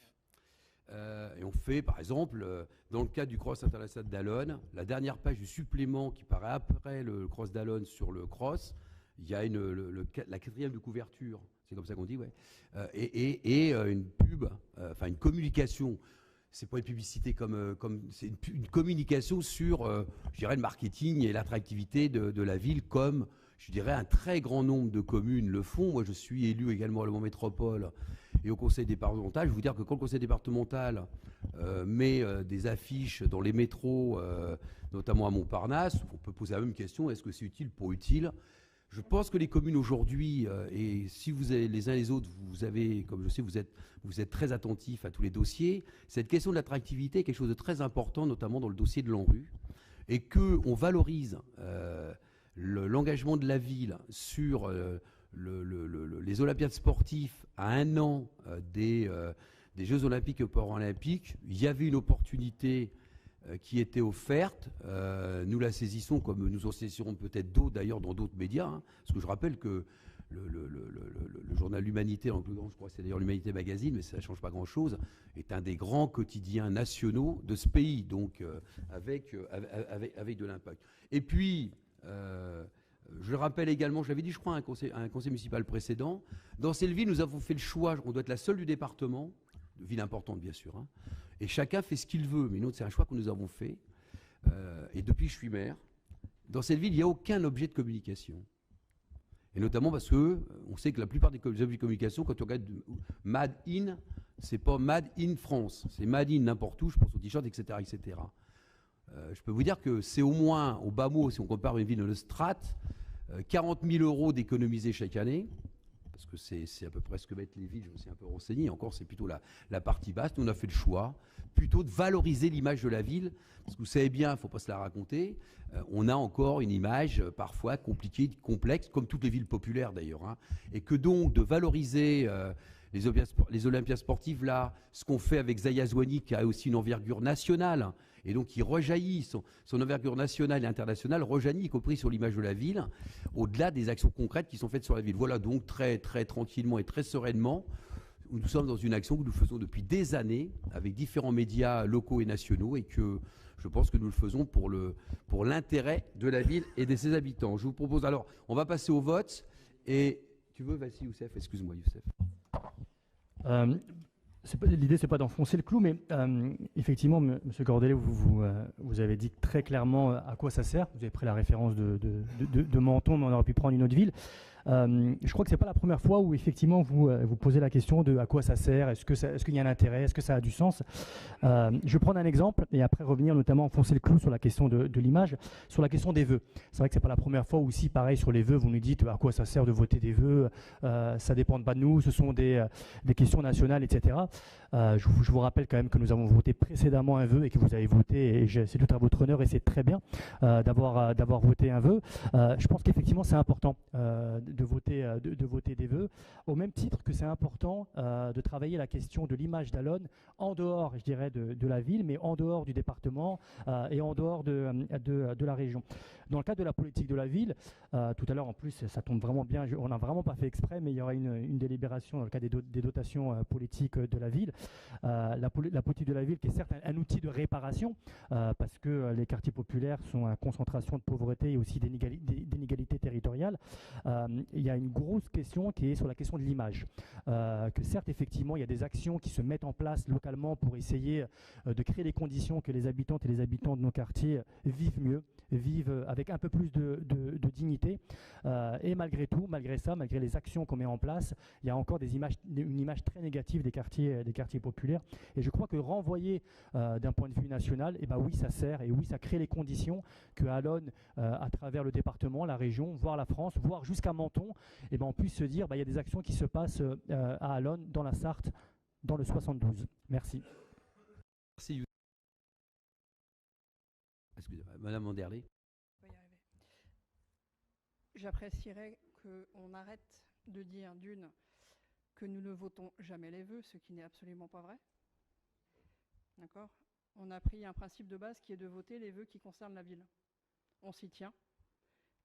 Et on fait, par exemple, dans le cadre du Cross international d'Allonne, la dernière page du supplément qui paraît après le Cross d'Allonne sur le Cross, il y a la 4e de couverture. C'est comme ça qu'on dit, ouais. Et une pub, enfin une communication. C'est pas une publicité c'est une communication sur, je dirais, le marketing et l'attractivité de la ville, comme, je dirais, un très grand nombre de communes le font. Moi, je suis élu également à Le Mans Métropole et au conseil départemental. Je vais vous dire que quand le conseil départemental met des affiches dans les métros, notamment à Montparnasse, on peut poser la même question, est-ce que c'est utile, pas utile? Je pense que les communes aujourd'hui, et si vous avez les uns les autres, vous avez, comme je sais, vous êtes très attentifs à tous les dossiers, cette question de l'attractivité est quelque chose de très important, notamment dans le dossier de l'ANRU, et qu'on valorise l'engagement de la ville sur les Olympiades sportifs à 1 an des Jeux Olympiques et Paralympiques. Il y avait une opportunité qui était offerte, nous la saisissons comme nous en saisirons peut-être d'autres d'ailleurs dans d'autres médias, hein, parce que je rappelle que le journal L'Humanité, en plus grand, je crois que c'est d'ailleurs l'Humanité Magazine, mais ça ne change pas grand-chose, est un des grands quotidiens nationaux de ce pays, donc avec de l'impact. Et puis, je le rappelle également, je l'avais dit je crois à un conseil municipal précédent, dans Selleville nous avons fait le choix, on doit être la seule du département, de ville importante bien sûr, hein, et chacun fait ce qu'il veut, mais nous, c'est un choix que nous avons fait. Et depuis que je suis maire, dans cette ville, il n'y a aucun objet de communication. Et notamment parce que on sait que la plupart des objets de communication, quand on regarde Made in, c'est pas Made in France, c'est Made in n'importe où, je pense aux t-shirts, etc., etc. Je peux vous dire que c'est au moins, au bas mot, si on compare une ville de le Strat, 40 000 € d'économiser chaque année. Parce que c'est à peu près ce que mettent les villes, je me suis un peu renseigné, encore c'est plutôt la partie basse. Nous on a fait le choix plutôt de valoriser l'image de la ville, parce que vous savez bien, il ne faut pas se la raconter, on a encore une image parfois compliquée, complexe, comme toutes les villes populaires d'ailleurs, hein, et que donc de valoriser les Olympiades sportives là, ce qu'on fait avec Zaya Zouani qui a aussi une envergure nationale, et donc qui rejaillit, son envergure nationale et internationale rejaillit, y compris sur l'image de la ville, au-delà des actions concrètes qui sont faites sur la ville. Voilà donc très, très tranquillement et très sereinement, nous sommes dans une action que nous faisons depuis des années avec différents médias locaux et nationaux, et que je pense que nous le faisons pour l'intérêt de la ville et de ses habitants. Je vous propose alors, on va passer au vote, et tu veux, vas-y Youssef, excuse-moi Youssef. L'idée, c'est pas d'enfoncer le clou, mais effectivement, M. Cordelet, vous avez dit très clairement à quoi ça sert. Vous avez pris la référence de Menton, mais on aurait pu prendre une autre ville. Je crois que c'est pas la première fois où effectivement vous posez la question de à quoi ça sert, est-ce qu'il y a un intérêt, est-ce que ça a du sens. Je vais prendre un exemple et après revenir notamment enfoncer le clou sur la question de l'image, sur la question des vœux. C'est vrai que c'est pas la première fois aussi, pareil sur les vœux, vous nous dites à quoi ça sert de voter des vœux, ça dépend pas de nous, ce sont des questions nationales, etc. Je vous rappelle quand même que nous avons voté précédemment un vœu et que vous avez voté, et c'est tout à votre honneur et c'est très bien d'avoir voté un vœu. Je pense qu'effectivement c'est important de voter des vœux, au même titre que c'est important de travailler la question de l'image d'Allonne en dehors, je dirais, de la ville, mais en dehors du département et en dehors de la région. Dans le cadre de la politique de la ville, tout à l'heure en plus ça tombe vraiment bien, on n'a vraiment pas fait exprès, mais il y aura une délibération dans le cadre des dotations politiques de la ville. La politique de la ville qui est certes un outil de réparation, parce que les quartiers populaires sont à concentration de pauvreté et aussi d'inégalités territoriales. Il y a une grosse question qui est sur la question de l'image. Que certes, effectivement, il y a des actions qui se mettent en place localement pour essayer de créer les conditions que les habitantes et les habitants de nos quartiers vivent mieux, vivent avec un peu plus de dignité. Et malgré tout, malgré ça, malgré les actions qu'on met en place, il y a encore une image très négative des quartiers populaires. Et je crois que renvoyer d'un point de vue national, eh ben oui, ça sert et oui, ça crée les conditions que Allonne, à travers le département, la région, voire la France, voire jusqu'à Menton, eh ben on puisse se dire il y a des actions qui se passent à Allonne, dans la Sarthe, dans le 72. Merci. Merci. Excusez-moi, Madame Anderlé. J'apprécierais qu'on arrête de dire d'une que nous ne votons jamais les vœux, ce qui n'est absolument pas vrai. D'accord ? On a pris un principe de base qui est de voter les vœux qui concernent la ville. On s'y tient.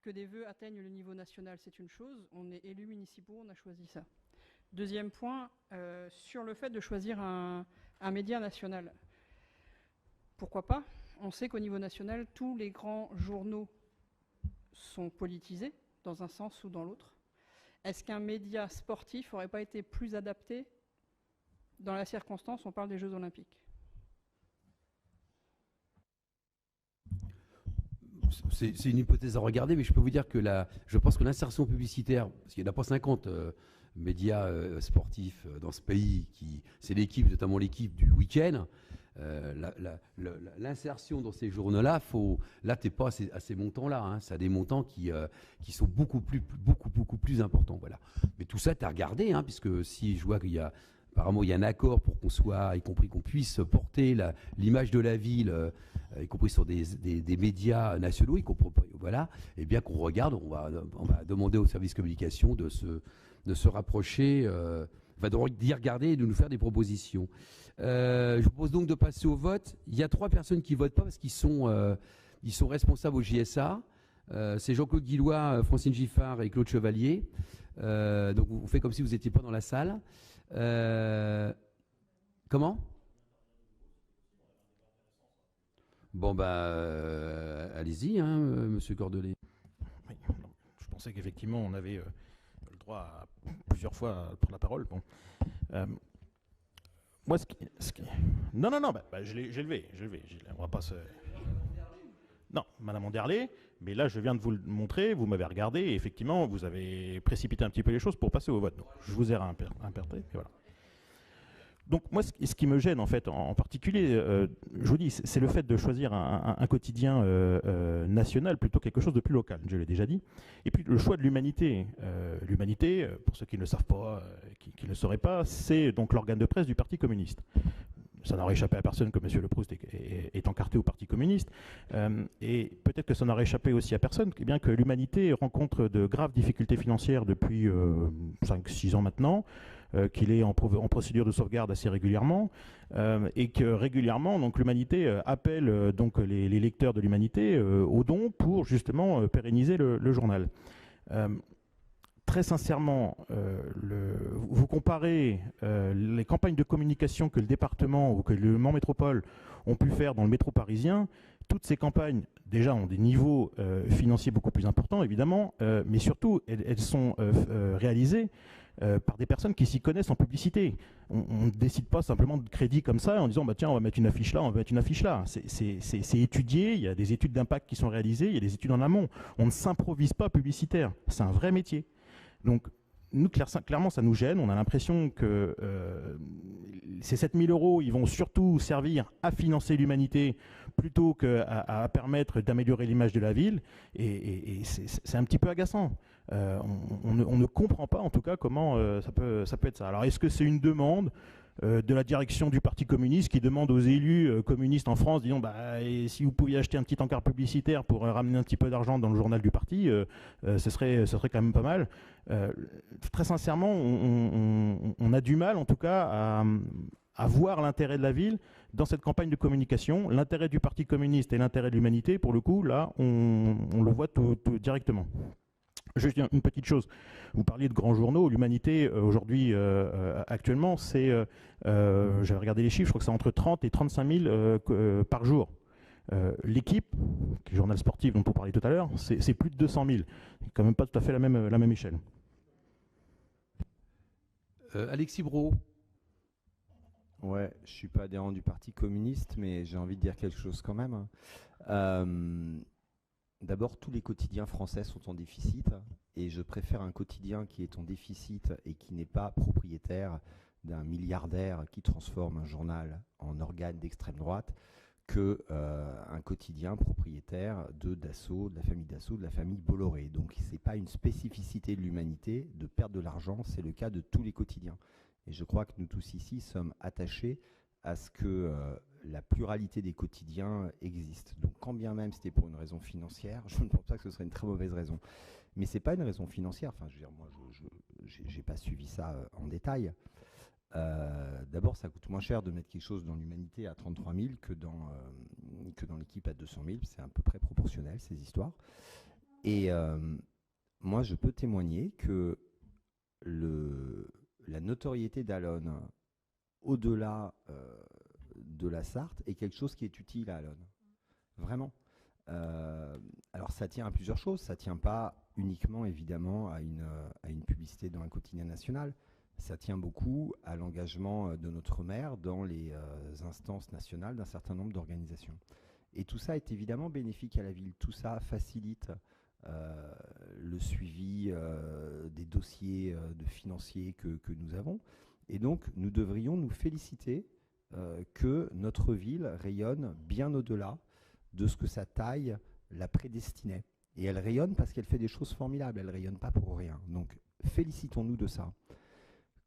Que des vœux atteignent le niveau national, c'est une chose. On est élus municipaux, on a choisi ça. Deuxième point, sur le fait de choisir un média national. Pourquoi pas ? On sait qu'au niveau national, tous les grands journaux sont politisés, dans un sens ou dans l'autre. Est-ce qu'un média sportif n'aurait pas été plus adapté dans la circonstance ? On parle des Jeux Olympiques. C'est une hypothèse à regarder, mais je peux vous dire que je pense que l'insertion publicitaire, parce qu'il n'y en a pas 50 médias sportifs dans ce pays, c'est l'équipe, notamment l'équipe du week-end, l'insertion dans ces journaux-là, là, tu n'es pas à ces montants-là. Hein, ça a des montants qui sont beaucoup plus importants. Voilà. Mais tout ça, tu as regardé, hein, puisque si je vois qu'il y a... Apparemment, il y a un accord pour qu'on soit, y compris qu'on puisse porter l'image de la ville, y compris sur des médias nationaux, voilà, et bien qu'on regarde, on va demander au service communication de se rapprocher, d'y regarder et de nous faire des propositions. Je vous propose donc de passer au vote. Il y a 3 personnes qui ne votent pas parce qu'ils sont responsables au JSA. C'est Jean-Claude Guillois, Francine Giffard et Claude Chevalier. Donc vous faites comme si vous n'étiez pas dans la salle. Comment ? Bon, allez-y, hein, Monsieur Cordelet. Oui, je pensais qu'effectivement, on avait le droit à plusieurs fois à prendre la parole. Bon. Moi, Non, je l'ai levé. On va pas se... Non, Madame Anderlé, mais là, je viens de vous le montrer, vous m'avez regardé, et effectivement, vous avez précipité un petit peu les choses pour passer au vote. Donc, je vous ai interprété, et voilà. Donc moi, ce qui me gêne en fait, en particulier, je vous dis, c'est le fait de choisir un quotidien national plutôt que quelque chose de plus local, je l'ai déjà dit. Et puis le choix de l'Humanité. L'Humanité, pour ceux qui ne le savent pas, qui ne le sauraient pas, c'est donc l'organe de presse du Parti communiste. Ça n'aurait échappé à personne que M. Le Proust est encarté au Parti communiste. Et peut-être que ça n'aurait échappé aussi à personne, bien que l'Humanité rencontre de graves difficultés financières depuis 5-6 ans maintenant, qu'il est en procédure de sauvegarde assez régulièrement, et que régulièrement, donc l'Humanité appelle donc les lecteurs de l'Humanité aux dons pour justement pérenniser le journal. Très sincèrement, vous comparez les campagnes de communication que le département ou que le Mans Métropole ont pu faire dans le métro parisien. Toutes ces campagnes, déjà, ont des niveaux financiers beaucoup plus importants, évidemment, mais surtout, elles sont réalisées par des personnes qui s'y connaissent en publicité. On ne décide pas simplement de crédit comme ça en disant bah, tiens, on va mettre une affiche là, on va mettre une affiche là. C'est étudié, il y a des études d'impact qui sont réalisées, il y a des études en amont. On ne s'improvise pas publicitaire, c'est un vrai métier. Donc, nous, clairement, ça nous gêne. On a l'impression que ces 7 000 €, ils vont surtout servir à financer l'humanité plutôt qu'à permettre d'améliorer l'image de la ville. Et c'est un petit peu agaçant. On ne comprend pas, en tout cas, comment ça peut être ça. Alors, est-ce que c'est une demande de la direction du Parti communiste qui demande aux élus communistes en France, disons, et si vous pouviez acheter un petit encart publicitaire pour ramener un petit peu d'argent dans le journal du parti, ce serait quand même pas mal. Très sincèrement, on a du mal, en tout cas, à voir l'intérêt de la ville dans cette campagne de communication. L'intérêt du Parti communiste et l'intérêt de l'humanité, pour le coup, là, on le voit tout directement. Juste une petite chose, vous parliez de grands journaux, l'humanité aujourd'hui, actuellement, c'est, j'avais regardé les chiffres, je crois que c'est entre 30 et 35 000 par jour. L'équipe, qui est le journal sportif dont on parlait tout à l'heure, c'est plus de 200 000. C'est quand même pas tout à fait la même échelle. Alexis Brault. Ouais, je suis pas adhérent du Parti communiste, mais j'ai envie de dire quelque chose quand même. D'abord, tous les quotidiens français sont en déficit, et je préfère un quotidien qui est en déficit et qui n'est pas propriétaire d'un milliardaire qui transforme un journal en organe d'extrême droite qu'un quotidien propriétaire de Dassault, de la famille Dassault, de la famille Bolloré. Donc ce n'est pas une spécificité de l'humanité de perdre de l'argent, c'est le cas de tous les quotidiens. Et je crois que nous tous ici sommes attachés à ce que la pluralité des quotidiens existe. Donc quand bien même c'était pour une raison financière, je ne pense pas que ce serait une très mauvaise raison. Mais ce n'est pas une raison financière. Enfin, je veux dire, moi, je n'ai pas suivi ça en détail. D'abord, ça coûte moins cher de mettre quelque chose dans l'humanité à 33 000 que dans l'équipe à 200 000. C'est à peu près proportionnel, ces histoires. Et moi, je peux témoigner que la notoriété d'Alon, au-delà de la Sarthe, est quelque chose qui est utile à Alon. Vraiment. Alors, ça tient à plusieurs choses. Ça ne tient pas uniquement, évidemment, à une publicité dans un quotidien national. Ça tient beaucoup à l'engagement de notre maire dans les instances nationales d'un certain nombre d'organisations. Et tout ça est évidemment bénéfique à la ville. Tout ça facilite le suivi des dossiers de financiers que nous avons. Et donc, nous devrions nous féliciter que notre ville rayonne bien au-delà de ce que sa taille la prédestinait. Et elle rayonne parce qu'elle fait des choses formidables. Elle ne rayonne pas pour rien. Donc, félicitons-nous de ça.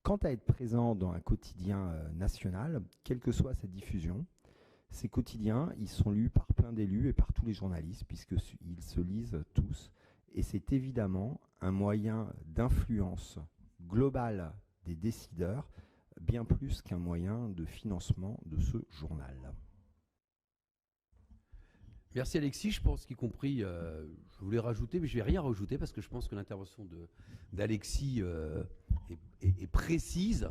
Quant à être présent dans un quotidien national, quelle que soit sa diffusion, ces quotidiens, ils sont lus par plein d'élus et par tous les journalistes, puisqu'ils se lisent tous. Et c'est évidemment un moyen d'influence globale des décideurs, bien plus qu'un moyen de financement de ce journal. Merci Alexis, je pense qu'y compris, je voulais rajouter, mais je ne vais rien rajouter parce que je pense que l'intervention d'Alexis est précise.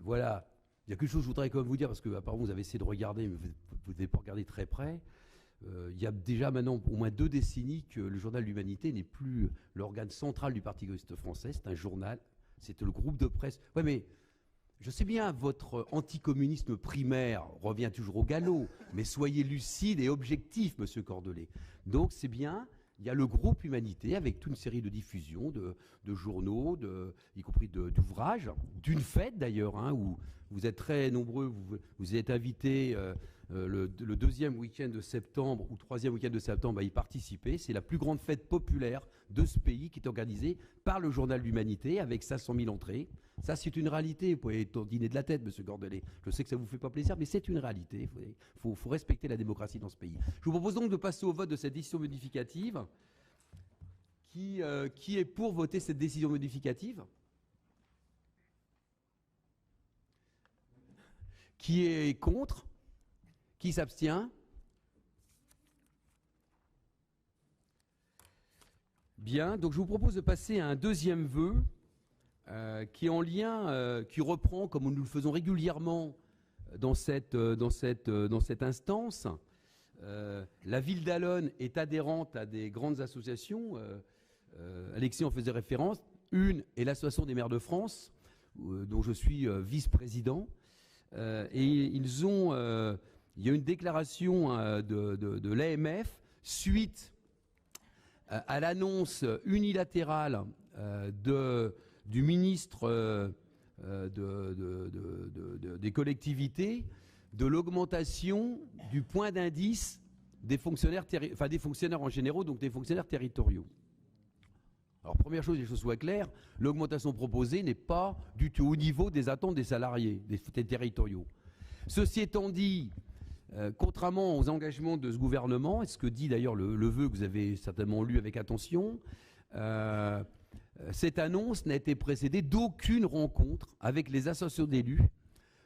Voilà, il y a quelque chose que je voudrais quand même vous dire, parce que apparemment vous avez essayé de regarder, mais vous n'avez pas regardé très près. Il y a déjà maintenant au moins 2 décennies que le journal de l'Humanité n'est plus l'organe central du Parti communiste français, c'est un journal, c'est le groupe de presse. Ouais, mais je sais bien, votre anticommunisme primaire revient toujours au galop, mais soyez lucide et objectif, monsieur Cordelet. Donc c'est bien, il y a le groupe Humanité avec toute une série de diffusions, de journaux, y compris d'ouvrages, d'une fête d'ailleurs, hein, où vous êtes très nombreux, vous êtes invités le 2e week-end de septembre ou 3e week-end de septembre à y participer. C'est la plus grande fête populaire de ce pays qui est organisée par le journal L'Humanité avec 500 000 entrées. Ça, c'est une réalité. Vous pouvez dîner de la tête, monsieur Cordelet. Je sais que ça ne vous fait pas plaisir, mais c'est une réalité. Il faut respecter la démocratie dans ce pays. Je vous propose donc de passer au vote de cette décision modificative. Qui est pour voter cette décision modificative? Qui est contre? Qui s'abstient? Bien, donc je vous propose de passer à un deuxième vœu qui est en lien, qui reprend, comme nous le faisons régulièrement dans cette instance. La ville d'Alonne est adhérente à des grandes associations. Alexis en faisait référence. Une est l'Association des maires de France, dont je suis vice-président. Et il y a une déclaration de l'AMF suite à l'annonce unilatérale du ministre des collectivités de l'augmentation du point d'indice des fonctionnaires, des fonctionnaires en généraux, donc des fonctionnaires territoriaux. Alors, première chose, les choses soient claires, l'augmentation proposée n'est pas du tout au niveau des attentes des salariés, des territoriaux. Ceci étant dit, contrairement aux engagements de ce gouvernement, et ce que dit d'ailleurs le vœu que vous avez certainement lu avec attention, cette annonce n'a été précédée d'aucune rencontre avec les associations d'élus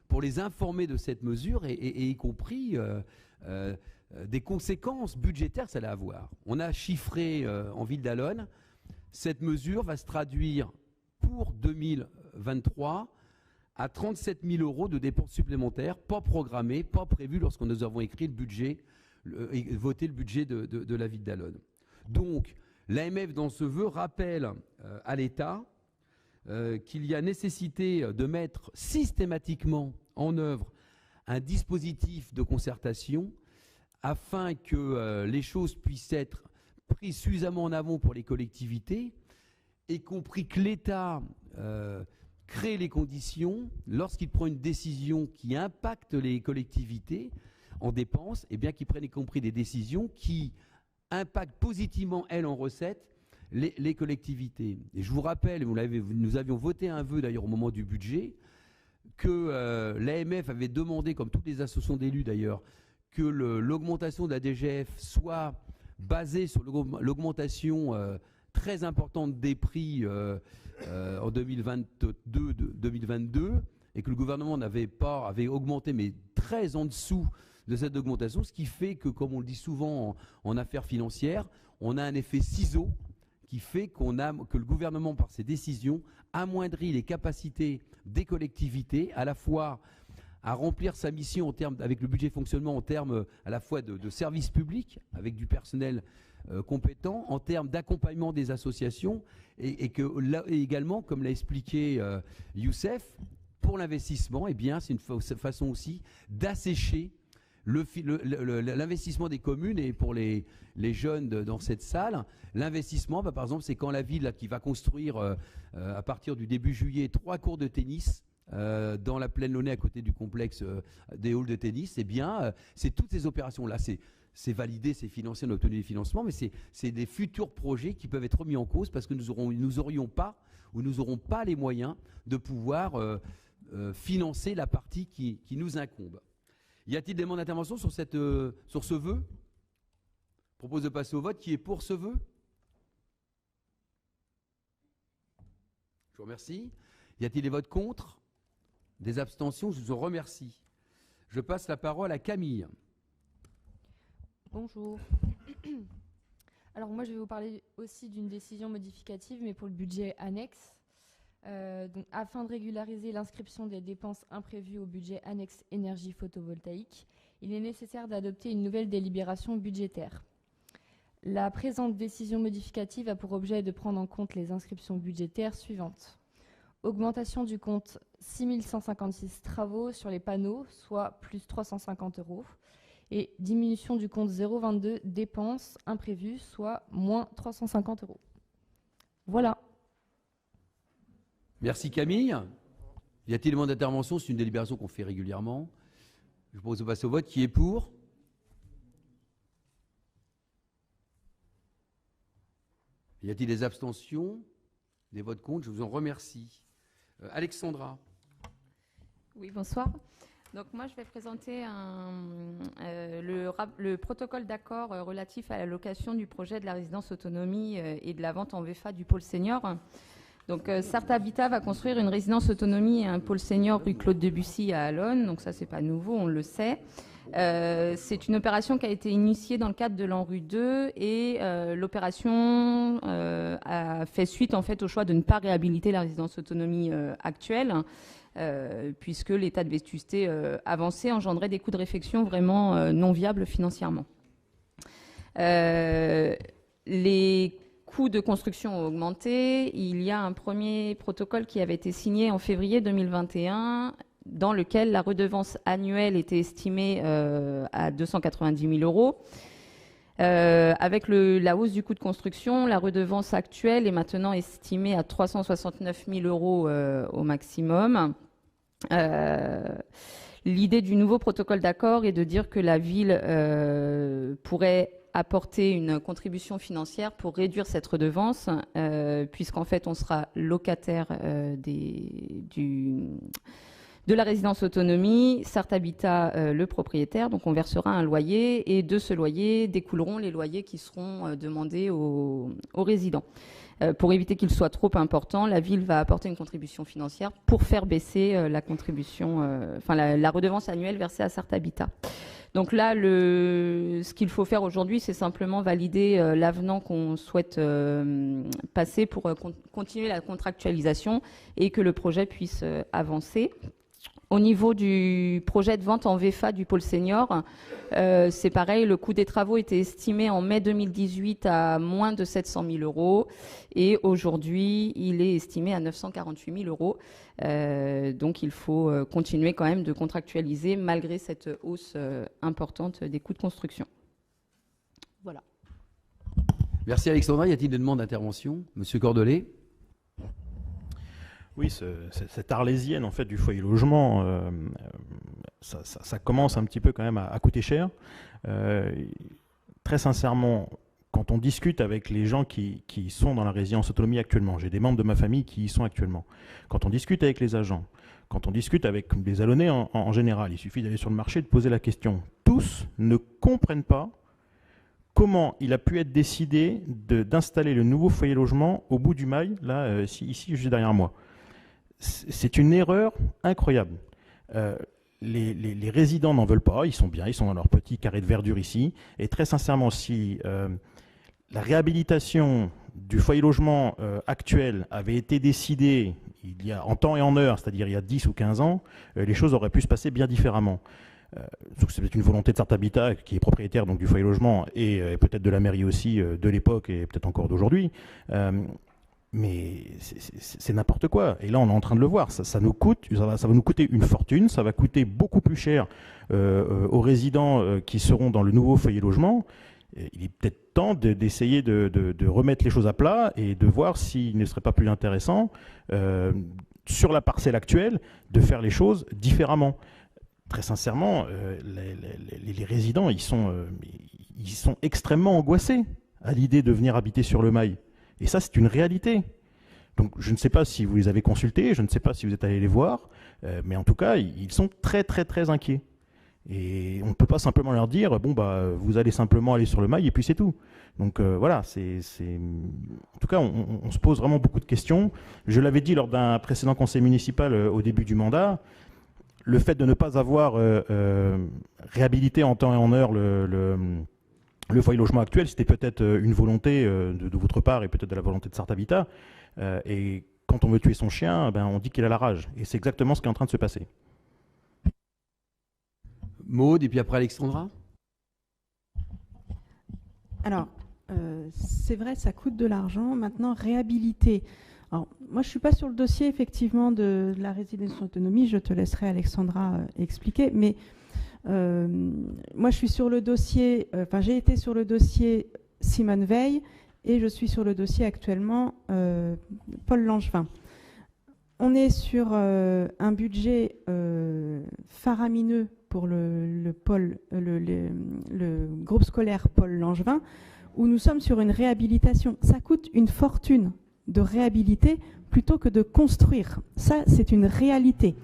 pour les informer de cette mesure et y compris des conséquences budgétaires que ça allait avoir. On a chiffré en ville d'Allonne, cette mesure va se traduire pour 2023 à 37 000 € de dépenses supplémentaires, pas programmées, pas prévues lorsque nous avons écrit le budget, voté le budget de la ville d'Allonne. Donc, l'AMF, dans ce vœu, rappelle à l'État qu'il y a nécessité de mettre systématiquement en œuvre un dispositif de concertation afin que les choses puissent être prises suffisamment en avant pour les collectivités, y compris que l'État crée les conditions, lorsqu'il prend une décision qui impacte les collectivités en dépenses, et bien qu'il prenne y compris des décisions qui impactent positivement, elles, en recettes, les collectivités. Et je vous rappelle, nous avions voté un vœu d'ailleurs au moment du budget, que l'AMF avait demandé, comme toutes les associations d'élus d'ailleurs, que l'augmentation de la DGF soit basée sur l'augmentation très importante des prix en 2022, et que le gouvernement avait augmenté, mais très en dessous de cette augmentation, ce qui fait que, comme on le dit souvent en affaires financières, on a un effet ciseau qui fait que le gouvernement, par ses décisions, amoindrit les capacités des collectivités, à la fois à remplir sa mission avec le budget de fonctionnement en termes à la fois de services publics, avec du personnel compétent, en termes d'accompagnement des associations, et également, comme l'a expliqué Youssef, pour l'investissement, eh bien, c'est une façon aussi d'assécher l'investissement des communes. Et pour les jeunes dans cette salle, l'investissement, par exemple, c'est quand la ville qui va construire à partir du début juillet 3 cours de tennis dans la plaine Launay à côté du complexe des halls de tennis, eh bien, c'est toutes ces opérations-là. C'est validé, c'est financé, on a obtenu des financements, mais c'est des futurs projets qui peuvent être remis en cause parce que nous n'aurons pas les moyens de pouvoir financer la partie qui nous incombe. Y a-t-il des demandes d'intervention sur ce vœu? Je propose de passer au vote. Qui est pour ce vœu? Je vous remercie. Y a-t-il des votes contre? Des abstentions? Je vous remercie. Je passe la parole à Camille. Bonjour. Alors moi je vais vous parler aussi d'une décision modificative, mais pour le budget annexe. Donc, afin de régulariser l'inscription des dépenses imprévues au budget annexe énergie photovoltaïque, il est nécessaire d'adopter une nouvelle délibération budgétaire. La présente décision modificative a pour objet de prendre en compte les inscriptions budgétaires suivantes. Augmentation du compte 6156 travaux sur les panneaux, soit plus 350 €, et diminution du compte 022 dépenses imprévues, soit moins 350 €. Voilà. Merci Camille. Y a-t-il des demandes d'intervention? C'est une délibération qu'on fait régulièrement. Je propose de passer au vote. Qui est pour? Y a-t-il des abstentions? Des votes contre? Je vous en remercie. Alexandra. Oui, bonsoir. Donc moi, je vais présenter le protocole d'accord relatif à l'allocation du projet de la résidence autonomie et de la vente en VFA du pôle senior. Donc Sarthe Habitat va construire une résidence autonomie et un pôle senior rue Claude Debussy à Allonne. Donc ça, c'est pas nouveau, on le sait. C'est une opération qui a été initiée dans le cadre de l'ANRU 2 et l'opération a fait suite en fait au choix de ne pas réhabiliter la résidence autonomie actuelle, puisque l'état de vétusté avancé engendrait des coûts de réfection vraiment non viables financièrement. Les coûts de construction ont augmenté. Il y a un premier protocole qui avait été signé en février 2021 dans lequel la redevance annuelle était estimée à 290 000 €. Avec la hausse du coût de construction, la redevance actuelle est maintenant estimée à 369 000 € au maximum. L'idée du nouveau protocole d'accord est de dire que la ville pourrait apporter une contribution financière pour réduire cette redevance, puisqu'en fait on sera locataire de la résidence autonomie, Sarthe Habitat le propriétaire, donc on versera un loyer et de ce loyer découleront les loyers qui seront demandés aux résidents. Pour éviter qu'il soit trop important, la ville va apporter une contribution financière pour faire baisser la contribution, la redevance annuelle versée à Sarthe Habitat. Donc là, ce qu'il faut faire aujourd'hui, c'est simplement valider l'avenant qu'on souhaite passer pour continuer la contractualisation et que le projet puisse avancer. Au niveau du projet de vente en VFA du pôle senior, c'est pareil, le coût des travaux était estimé en mai 2018 à moins de 700 000 € et aujourd'hui, il est estimé à 948 000 €. Donc il faut continuer quand même de contractualiser malgré cette hausse importante des coûts de construction. Voilà. Merci Alexandra. Y a-t-il des demandes d'intervention? Monsieur Cordelet. Oui, cette arlésienne en fait du foyer logement, ça commence un petit peu quand même à coûter cher. Très sincèrement, quand on discute avec les gens qui sont dans la résidence autonomie actuellement, j'ai des membres de ma famille qui y sont actuellement, quand on discute avec les agents, quand on discute avec les Alonnais en général, il suffit d'aller sur le marché et de poser la question. Tous ne comprennent pas comment il a pu être décidé d'installer le nouveau foyer logement au bout du mail, là, ici, juste derrière moi. C'est une erreur incroyable. Les résidents n'en veulent pas, ils sont bien, ils sont dans leur petit carré de verdure ici. Et très sincèrement, si la réhabilitation du foyer logement actuel avait été décidée il y a, en temps et en heure, c'est-à-dire il y a 10 ou 15 ans, les choses auraient pu se passer bien différemment. C'est peut-être une volonté de Sarthe Habitat, qui est propriétaire donc, du foyer logement, et peut-être de la mairie aussi de l'époque et peut-être encore d'aujourd'hui. Mais c'est n'importe quoi. Et là, on est en train de le voir. Ça va nous coûter une fortune. Ça va coûter beaucoup plus cher aux résidents qui seront dans le nouveau foyer logement. Il est peut-être temps d'essayer de remettre les choses à plat et de voir s'il ne serait pas plus intéressant, sur la parcelle actuelle, de faire les choses différemment. Très sincèrement, les résidents, ils sont extrêmement angoissés à l'idée de venir habiter sur le Mail. Et ça, c'est une réalité. Donc, je ne sais pas si vous les avez consultés, je ne sais pas si vous êtes allés les voir, mais en tout cas, ils sont très, très, très inquiets. Et on ne peut pas simplement leur dire, bon, bah, vous allez simplement aller sur le Mail et puis c'est tout. Donc, voilà, en tout cas, on se pose vraiment beaucoup de questions. Je l'avais dit lors d'un précédent conseil municipal au début du mandat, le fait de ne pas avoir réhabilité en temps et en heure le foyer logement actuel, c'était peut-être une volonté de votre part et peut-être de la volonté de Sarthe Habitat. Et quand on veut tuer son chien, ben, on dit qu'il a la rage. Et c'est exactement ce qui est en train de se passer. Maude, et puis après Alexandra. Alors, c'est vrai, ça coûte de l'argent. Maintenant, réhabiliter. Alors, moi, je ne suis pas sur le dossier, effectivement, de la résidence autonomie. Je te laisserai, Alexandra, expliquer. Mais moi, je suis sur le dossier, j'ai été sur le dossier Simone Veil et je suis sur le dossier actuellement Paul Langevin. On est sur un budget faramineux pour le groupe scolaire Paul Langevin, où nous sommes sur une réhabilitation. Ça coûte une fortune de réhabiliter plutôt que de construire. Ça, c'est une réalité.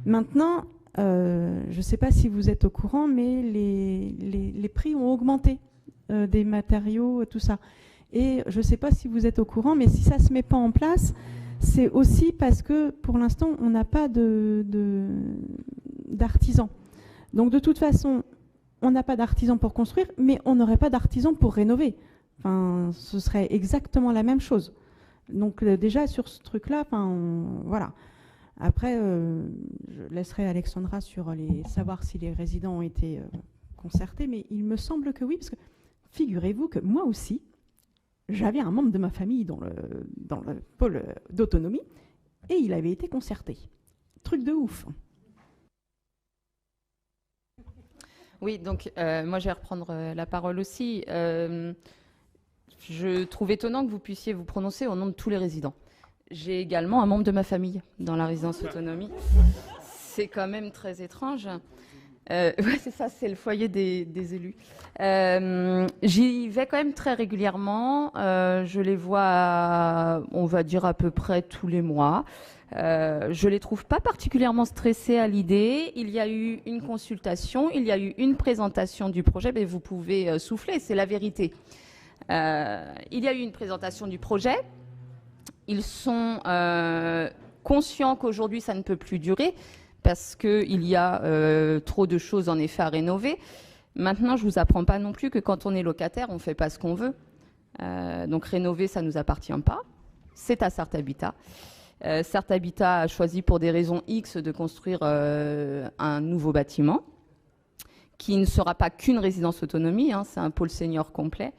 Maintenant, je ne sais pas si vous êtes au courant, mais les prix ont augmenté des matériaux, tout ça. Et je ne sais pas si vous êtes au courant, mais si ça ne se met pas en place, c'est aussi parce que pour l'instant, on n'a pas d'artisans. Donc de toute façon, on n'a pas d'artisans pour construire, mais on n'aurait pas d'artisans pour rénover. Enfin, ce serait exactement la même chose. Donc déjà sur ce truc-là, voilà. Après, je laisserai Alexandra sur savoir si les résidents ont été concertés, mais il me semble que oui, parce que figurez-vous que moi aussi, j'avais un membre de ma famille dans le pôle d'autonomie, et il avait été concerté. Truc de ouf. Oui, donc moi je vais reprendre la parole aussi. Je trouve étonnant que vous puissiez vous prononcer au nom de tous les résidents. J'ai également un membre de ma famille dans la résidence autonomie. C'est quand même très étrange. Ouais, c'est ça, c'est le foyer des élus. J'y vais quand même très régulièrement. Je les vois, on va dire à peu près tous les mois. Je les trouve pas particulièrement stressés à l'idée. Il y a eu une consultation, il y a eu une présentation du projet. Mais vous pouvez souffler, c'est la vérité. Il y a eu une présentation du projet. Ils sont conscients qu'aujourd'hui ça ne peut plus durer parce qu'il y a trop de choses en effet à rénover. Maintenant, je ne vous apprends pas non plus que quand on est locataire, on ne fait pas ce qu'on veut. Donc rénover, ça ne nous appartient pas. C'est à Sarthe Habitat. Sarthe Habitat a choisi pour des raisons X de construire un nouveau bâtiment qui ne sera pas qu'une résidence autonomie, hein, c'est un pôle senior complet.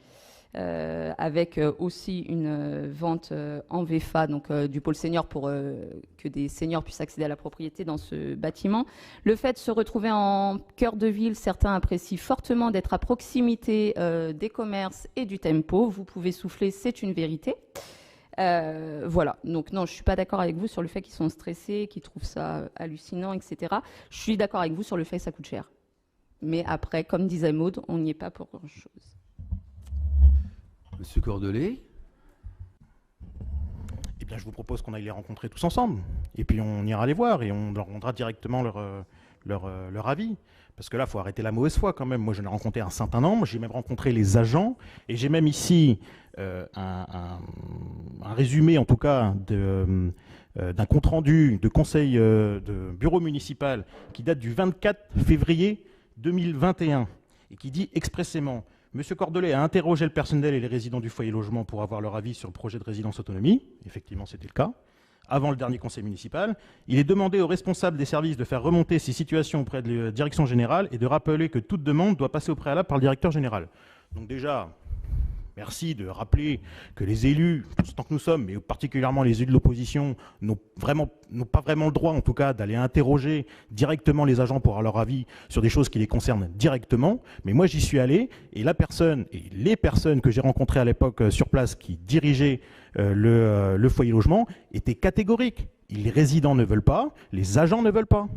Avec aussi une vente en VFA donc, du pôle senior pour que des seniors puissent accéder à la propriété dans ce bâtiment. Le fait de se retrouver en cœur de ville, certains apprécient fortement d'être à proximité des commerces et du tempo. Vous pouvez souffler, c'est une vérité. Voilà, donc non, je ne suis pas d'accord avec vous sur le fait qu'ils sont stressés, qu'ils trouvent ça hallucinant, etc. Je suis d'accord avec vous sur le fait que ça coûte cher. Mais après, comme disait Maud, on n'y est pas pour grand-chose. Monsieur Cordelet. Eh bien, je vous propose qu'on aille les rencontrer tous ensemble. Et puis, on ira les voir et on leur rendra directement leur avis. Parce que là, il faut arrêter la mauvaise foi quand même. Moi, j'en ai rencontré un certain nombre. J'ai même rencontré les agents. Et j'ai même ici un résumé, en tout cas, d'un compte-rendu de conseil de bureau municipal qui date du 24 février 2021 et qui dit expressément: Monsieur Cordelet a interrogé le personnel et les résidents du foyer logement pour avoir leur avis sur le projet de résidence autonomie. Effectivement, c'était le cas. Avant le dernier conseil municipal, il est demandé aux responsables des services de faire remonter ces situations auprès de la direction générale et de rappeler que toute demande doit passer au préalable par le directeur général. Donc déjà, merci de rappeler que les élus, tous autant que nous sommes, mais particulièrement les élus de l'opposition, n'ont pas vraiment le droit, en tout cas, d'aller interroger directement les agents pour avoir leur avis sur des choses qui les concernent directement. Mais moi, j'y suis allé, et la personne, et les personnes que j'ai rencontrées à l'époque sur place qui dirigeaient le foyer logement étaient catégoriques. Les résidents ne veulent pas, les agents ne veulent pas.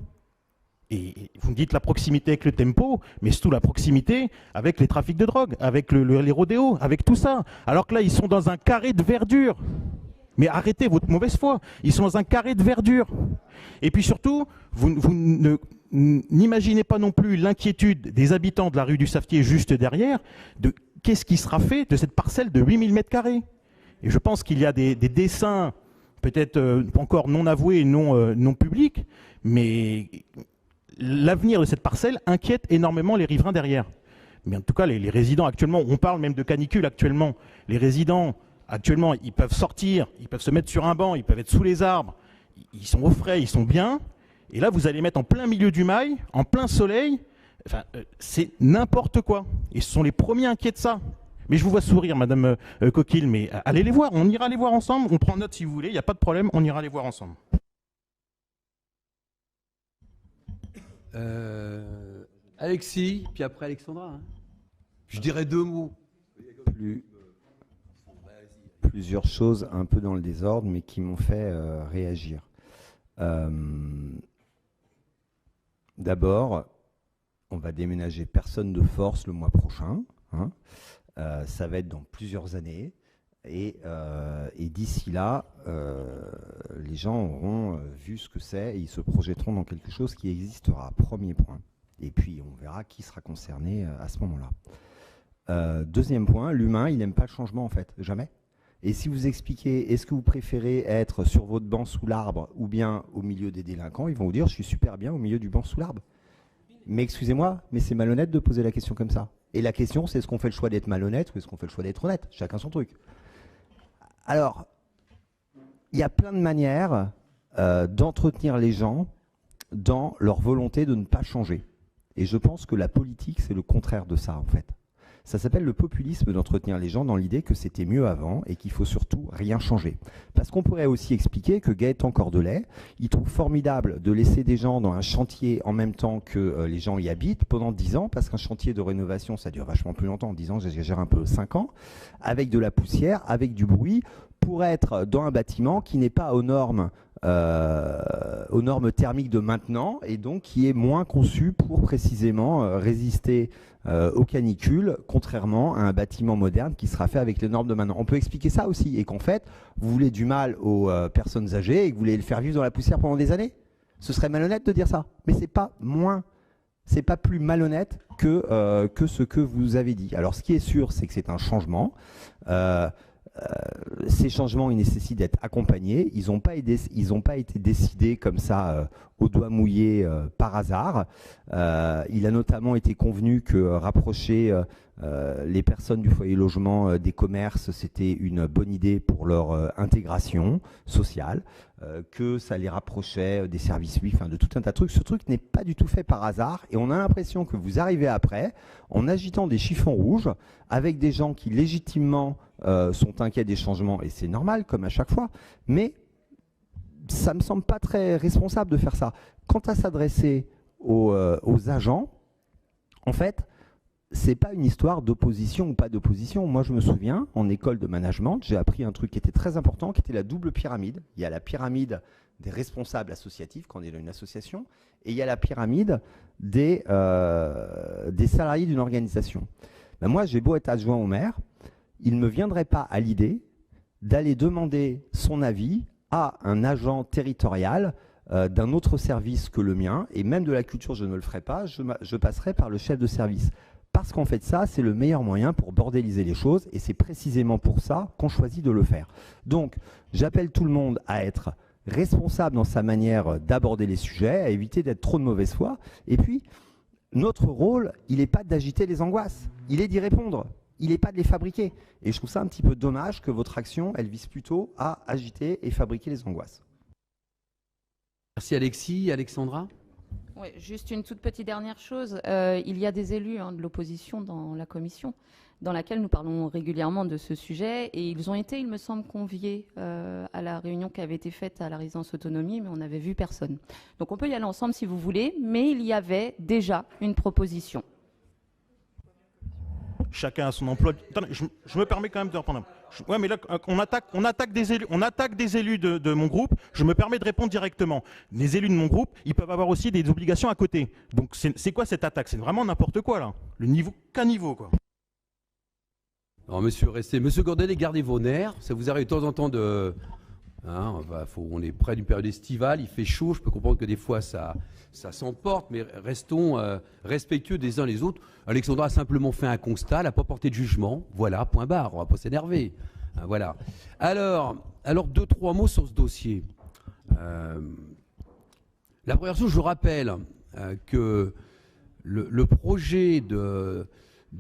Et vous me dites la proximité avec le tempo, mais surtout la proximité avec les trafics de drogue, avec les rodéos, avec tout ça. Alors que là, ils sont dans un carré de verdure. Mais arrêtez votre mauvaise foi. Ils sont dans un carré de verdure. Et puis surtout, vous n'imaginez pas non plus l'inquiétude des habitants de la rue du Savetier juste derrière, de qu'est-ce qui sera fait de cette parcelle de 8000 m². Et je pense qu'il y a des dessins, peut-être encore non avoués, non publics, mais l'avenir de cette parcelle inquiète énormément les riverains derrière. Mais en tout cas, les résidents actuellement, on parle même de canicule actuellement, les résidents actuellement, ils peuvent sortir, ils peuvent se mettre sur un banc, ils peuvent être sous les arbres, ils sont au frais, ils sont bien, et là vous allez mettre en plein milieu du mail, en plein soleil, enfin, c'est n'importe quoi. Et ce sont les premiers inquiets de ça. Mais je vous vois sourire, Madame Coquille, mais allez les voir, on ira les voir ensemble, on prend note si vous voulez, il n'y a pas de problème, on ira les voir ensemble. Alexis, puis après Alexandra. Hein. Je dirais 2 mots. Plusieurs choses un peu dans le désordre, mais qui m'ont fait réagir. D'abord, on va déménager personne de force le mois prochain. Hein. Ça va être dans plusieurs années. Et d'ici là, les gens auront vu ce que c'est et ils se projetteront dans quelque chose qui existera. Premier point. Et puis, on verra qui sera concerné à ce moment-là. Deuxième point, l'humain, il n'aime pas le changement, en fait. Jamais. Et si vous expliquez, est-ce que vous préférez être sur votre banc sous l'arbre ou bien au milieu des délinquants, ils vont vous dire, je suis super bien au milieu du banc sous l'arbre. Mais excusez-moi, mais c'est malhonnête de poser la question comme ça. Et la question, c'est est-ce qu'on fait le choix d'être malhonnête ou est-ce qu'on fait le choix d'être honnête? Chacun son truc. Alors, il y a plein de manières d'entretenir les gens dans leur volonté de ne pas changer. Et je pense que la politique, c'est le contraire de ça, en fait. Ça s'appelle le populisme d'entretenir les gens dans l'idée que c'était mieux avant et qu'il faut surtout rien changer. Parce qu'on pourrait aussi expliquer que Gaëtan Cordelet, il trouve formidable de laisser des gens dans un chantier en même temps que les gens y habitent pendant 10 ans, parce qu'un chantier de rénovation, ça dure vachement plus longtemps, 10 ans, j'exagère un peu, 5 ans, avec de la poussière, avec du bruit, pour être dans un bâtiment qui n'est pas aux normes thermiques de maintenant et donc qui est moins conçu pour précisément résister aux canicules, contrairement à un bâtiment moderne qui sera fait avec les normes de maintenant. On peut expliquer ça aussi, et qu'en fait, vous voulez du mal aux personnes âgées et que vous voulez les faire vivre dans la poussière pendant des années. Ce serait malhonnête de dire ça, mais c'est pas plus malhonnête que ce que vous avez dit. Alors ce qui est sûr, c'est que c'est un changement. Ces changements, ils nécessitent d'être accompagnés. Ils n'ont pas été décidés comme ça au doigt mouillé par hasard. Il a notamment été convenu que rapprocher les personnes du foyer logement des commerces, c'était une bonne idée pour leur intégration sociale, que ça les rapprochait des services publics, enfin de tout un tas de trucs. Ce truc n'est pas du tout fait par hasard et on a l'impression que vous arrivez après en agitant des chiffons rouges avec des gens qui légitimement sont inquiets des changements, et c'est normal comme à chaque fois, mais ça me semble pas très responsable de faire ça. Quant à s'adresser aux agents, en fait, c'est pas une histoire d'opposition ou pas d'opposition. Moi, je me souviens, en école de management, j'ai appris un truc qui était très important, qui était la double pyramide. Il y a la pyramide des responsables associatifs, quand on est dans une association, et il y a la pyramide des salariés d'une organisation. Ben moi, j'ai beau être adjoint au maire, il ne me viendrait pas à l'idée d'aller demander son avis à un agent territorial d'un autre service que le mien, et même de la culture, je ne le ferai pas, je passerai par le chef de service. Parce qu'en fait, ça, c'est le meilleur moyen pour bordéliser les choses, et c'est précisément pour ça qu'on choisit de le faire. Donc, j'appelle tout le monde à être responsable dans sa manière d'aborder les sujets, à éviter d'être trop de mauvaise foi, et puis, notre rôle, il n'est pas d'agiter les angoisses, il est d'y répondre. Il n'est pas de les fabriquer. Et je trouve ça un petit peu dommage que votre action, elle vise plutôt à agiter et fabriquer les angoisses. Merci Alexis. Alexandra ? Oui, juste une toute petite dernière chose. Il y a des élus de l'opposition dans la commission, dans laquelle nous parlons régulièrement de ce sujet. Et ils ont été, il me semble, conviés à la réunion qui avait été faite à la résidence autonomie, mais on n'avait vu personne. Donc on peut y aller ensemble si vous voulez, mais il y avait déjà une proposition. Chacun a son emploi. Attendez, je me permets quand même de reprendre. Ouais, mais là, on attaque des élus de mon groupe. Je me permets de répondre directement. Les élus de mon groupe, ils peuvent avoir aussi des obligations à côté. Donc, c'est quoi cette attaque? C'est vraiment n'importe quoi, là. Le niveau, qu'un niveau, quoi. Alors, monsieur, restez. Monsieur Cordelet, gardez vos nerfs. Ça vous arrive de temps en temps de... Hein, on est près d'une période estivale, il fait chaud, je peux comprendre que des fois ça s'emporte, mais restons respectueux des uns les autres. Alexandra a simplement fait un constat, elle n'a pas porté de jugement, voilà, point barre, on ne va pas s'énerver. Voilà. Alors, 2-3 mots sur ce dossier. La première chose, je rappelle que le projet de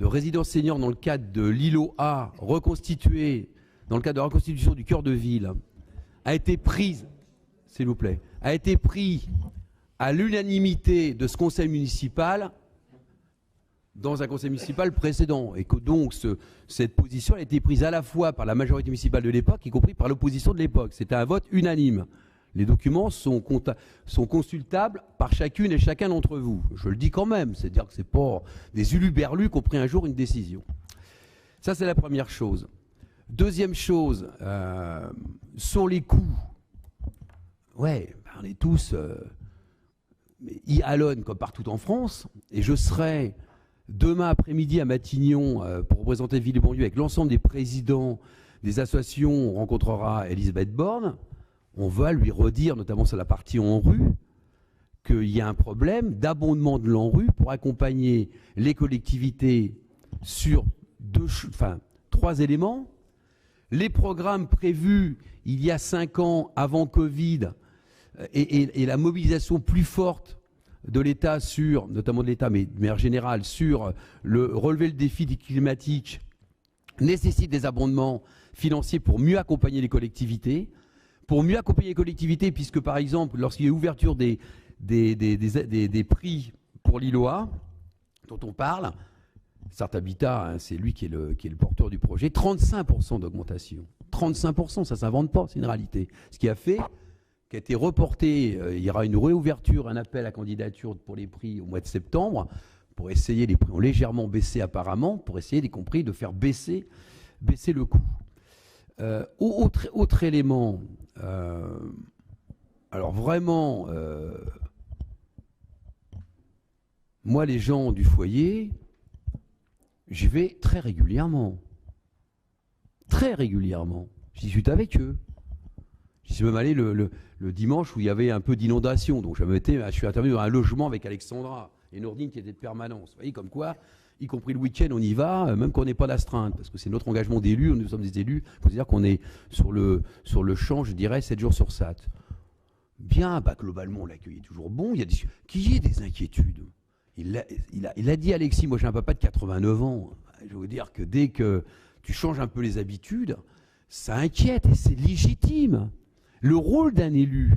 résidence senior dans le cadre de l'îlot A reconstitué, dans le cadre de la reconstitution du cœur de ville, a été prise, s'il vous plaît, a été pris à l'unanimité de ce conseil municipal dans un conseil municipal précédent, et que donc cette position a été prise à la fois par la majorité municipale de l'époque, y compris par l'opposition de l'époque. C'était un vote unanime. Les documents sont consultables par chacune et chacun d'entre vous. Je le dis quand même, c'est-à-dire que ce n'est pas des huluberlus qui ont pris un jour une décision. Ça, c'est la première chose. Deuxième chose, sont les coûts. Ouais, on est tous Allonne comme partout en France, et je serai demain après-midi à Matignon pour représenter Ville-et-Banlieue avec l'ensemble des présidents des associations. On rencontrera Elisabeth Borne. On va lui redire, notamment sur la partie ANRU, qu'il y a un problème d'abondement de l'ANRU pour accompagner les collectivités sur 3 éléments. Les programmes prévus il y a 5 ans avant Covid et la mobilisation plus forte de l'État sur, notamment de l'État, mais de manière générale, sur relever le défi climatique, nécessite des abondements financiers pour mieux accompagner les collectivités. Pour mieux accompagner les collectivités, puisque par exemple, lorsqu'il y a ouverture des prix pour l'îlot A, dont on parle, Start Habitat, hein, c'est lui qui est le porteur du projet. 35% d'augmentation. 35%, ça ne s'invente pas, c'est une réalité. Ce qui a fait, qui a été reporté, il y aura une réouverture, un appel à candidature pour les prix au mois de septembre, pour essayer, les prix ont légèrement baissé apparemment, pour essayer, y compris, de faire baisser le coût. Autre élément, alors vraiment, moi les gens du foyer, j'y vais très régulièrement. Très régulièrement. J'y suis avec eux. J'y suis même allé le dimanche où il y avait un peu d'inondation. Donc je suis intervenu dans un logement avec Alexandra et Nourdine qui étaient de permanence. Vous voyez, comme quoi, y compris le week-end, on y va, même quand on n'est pas d'astreinte, parce que c'est notre engagement d'élus, nous sommes des élus, il faut dire qu'on est sur le champ, je dirais, 7 jours sur 7. Bien, bah, globalement, l'accueil est toujours bon, qu'il y ait des inquiétudes. Il a dit, Alexis, moi j'ai un papa de 89 ans, je veux vous dire que dès que tu changes un peu les habitudes, ça inquiète et c'est légitime. Le rôle d'un élu,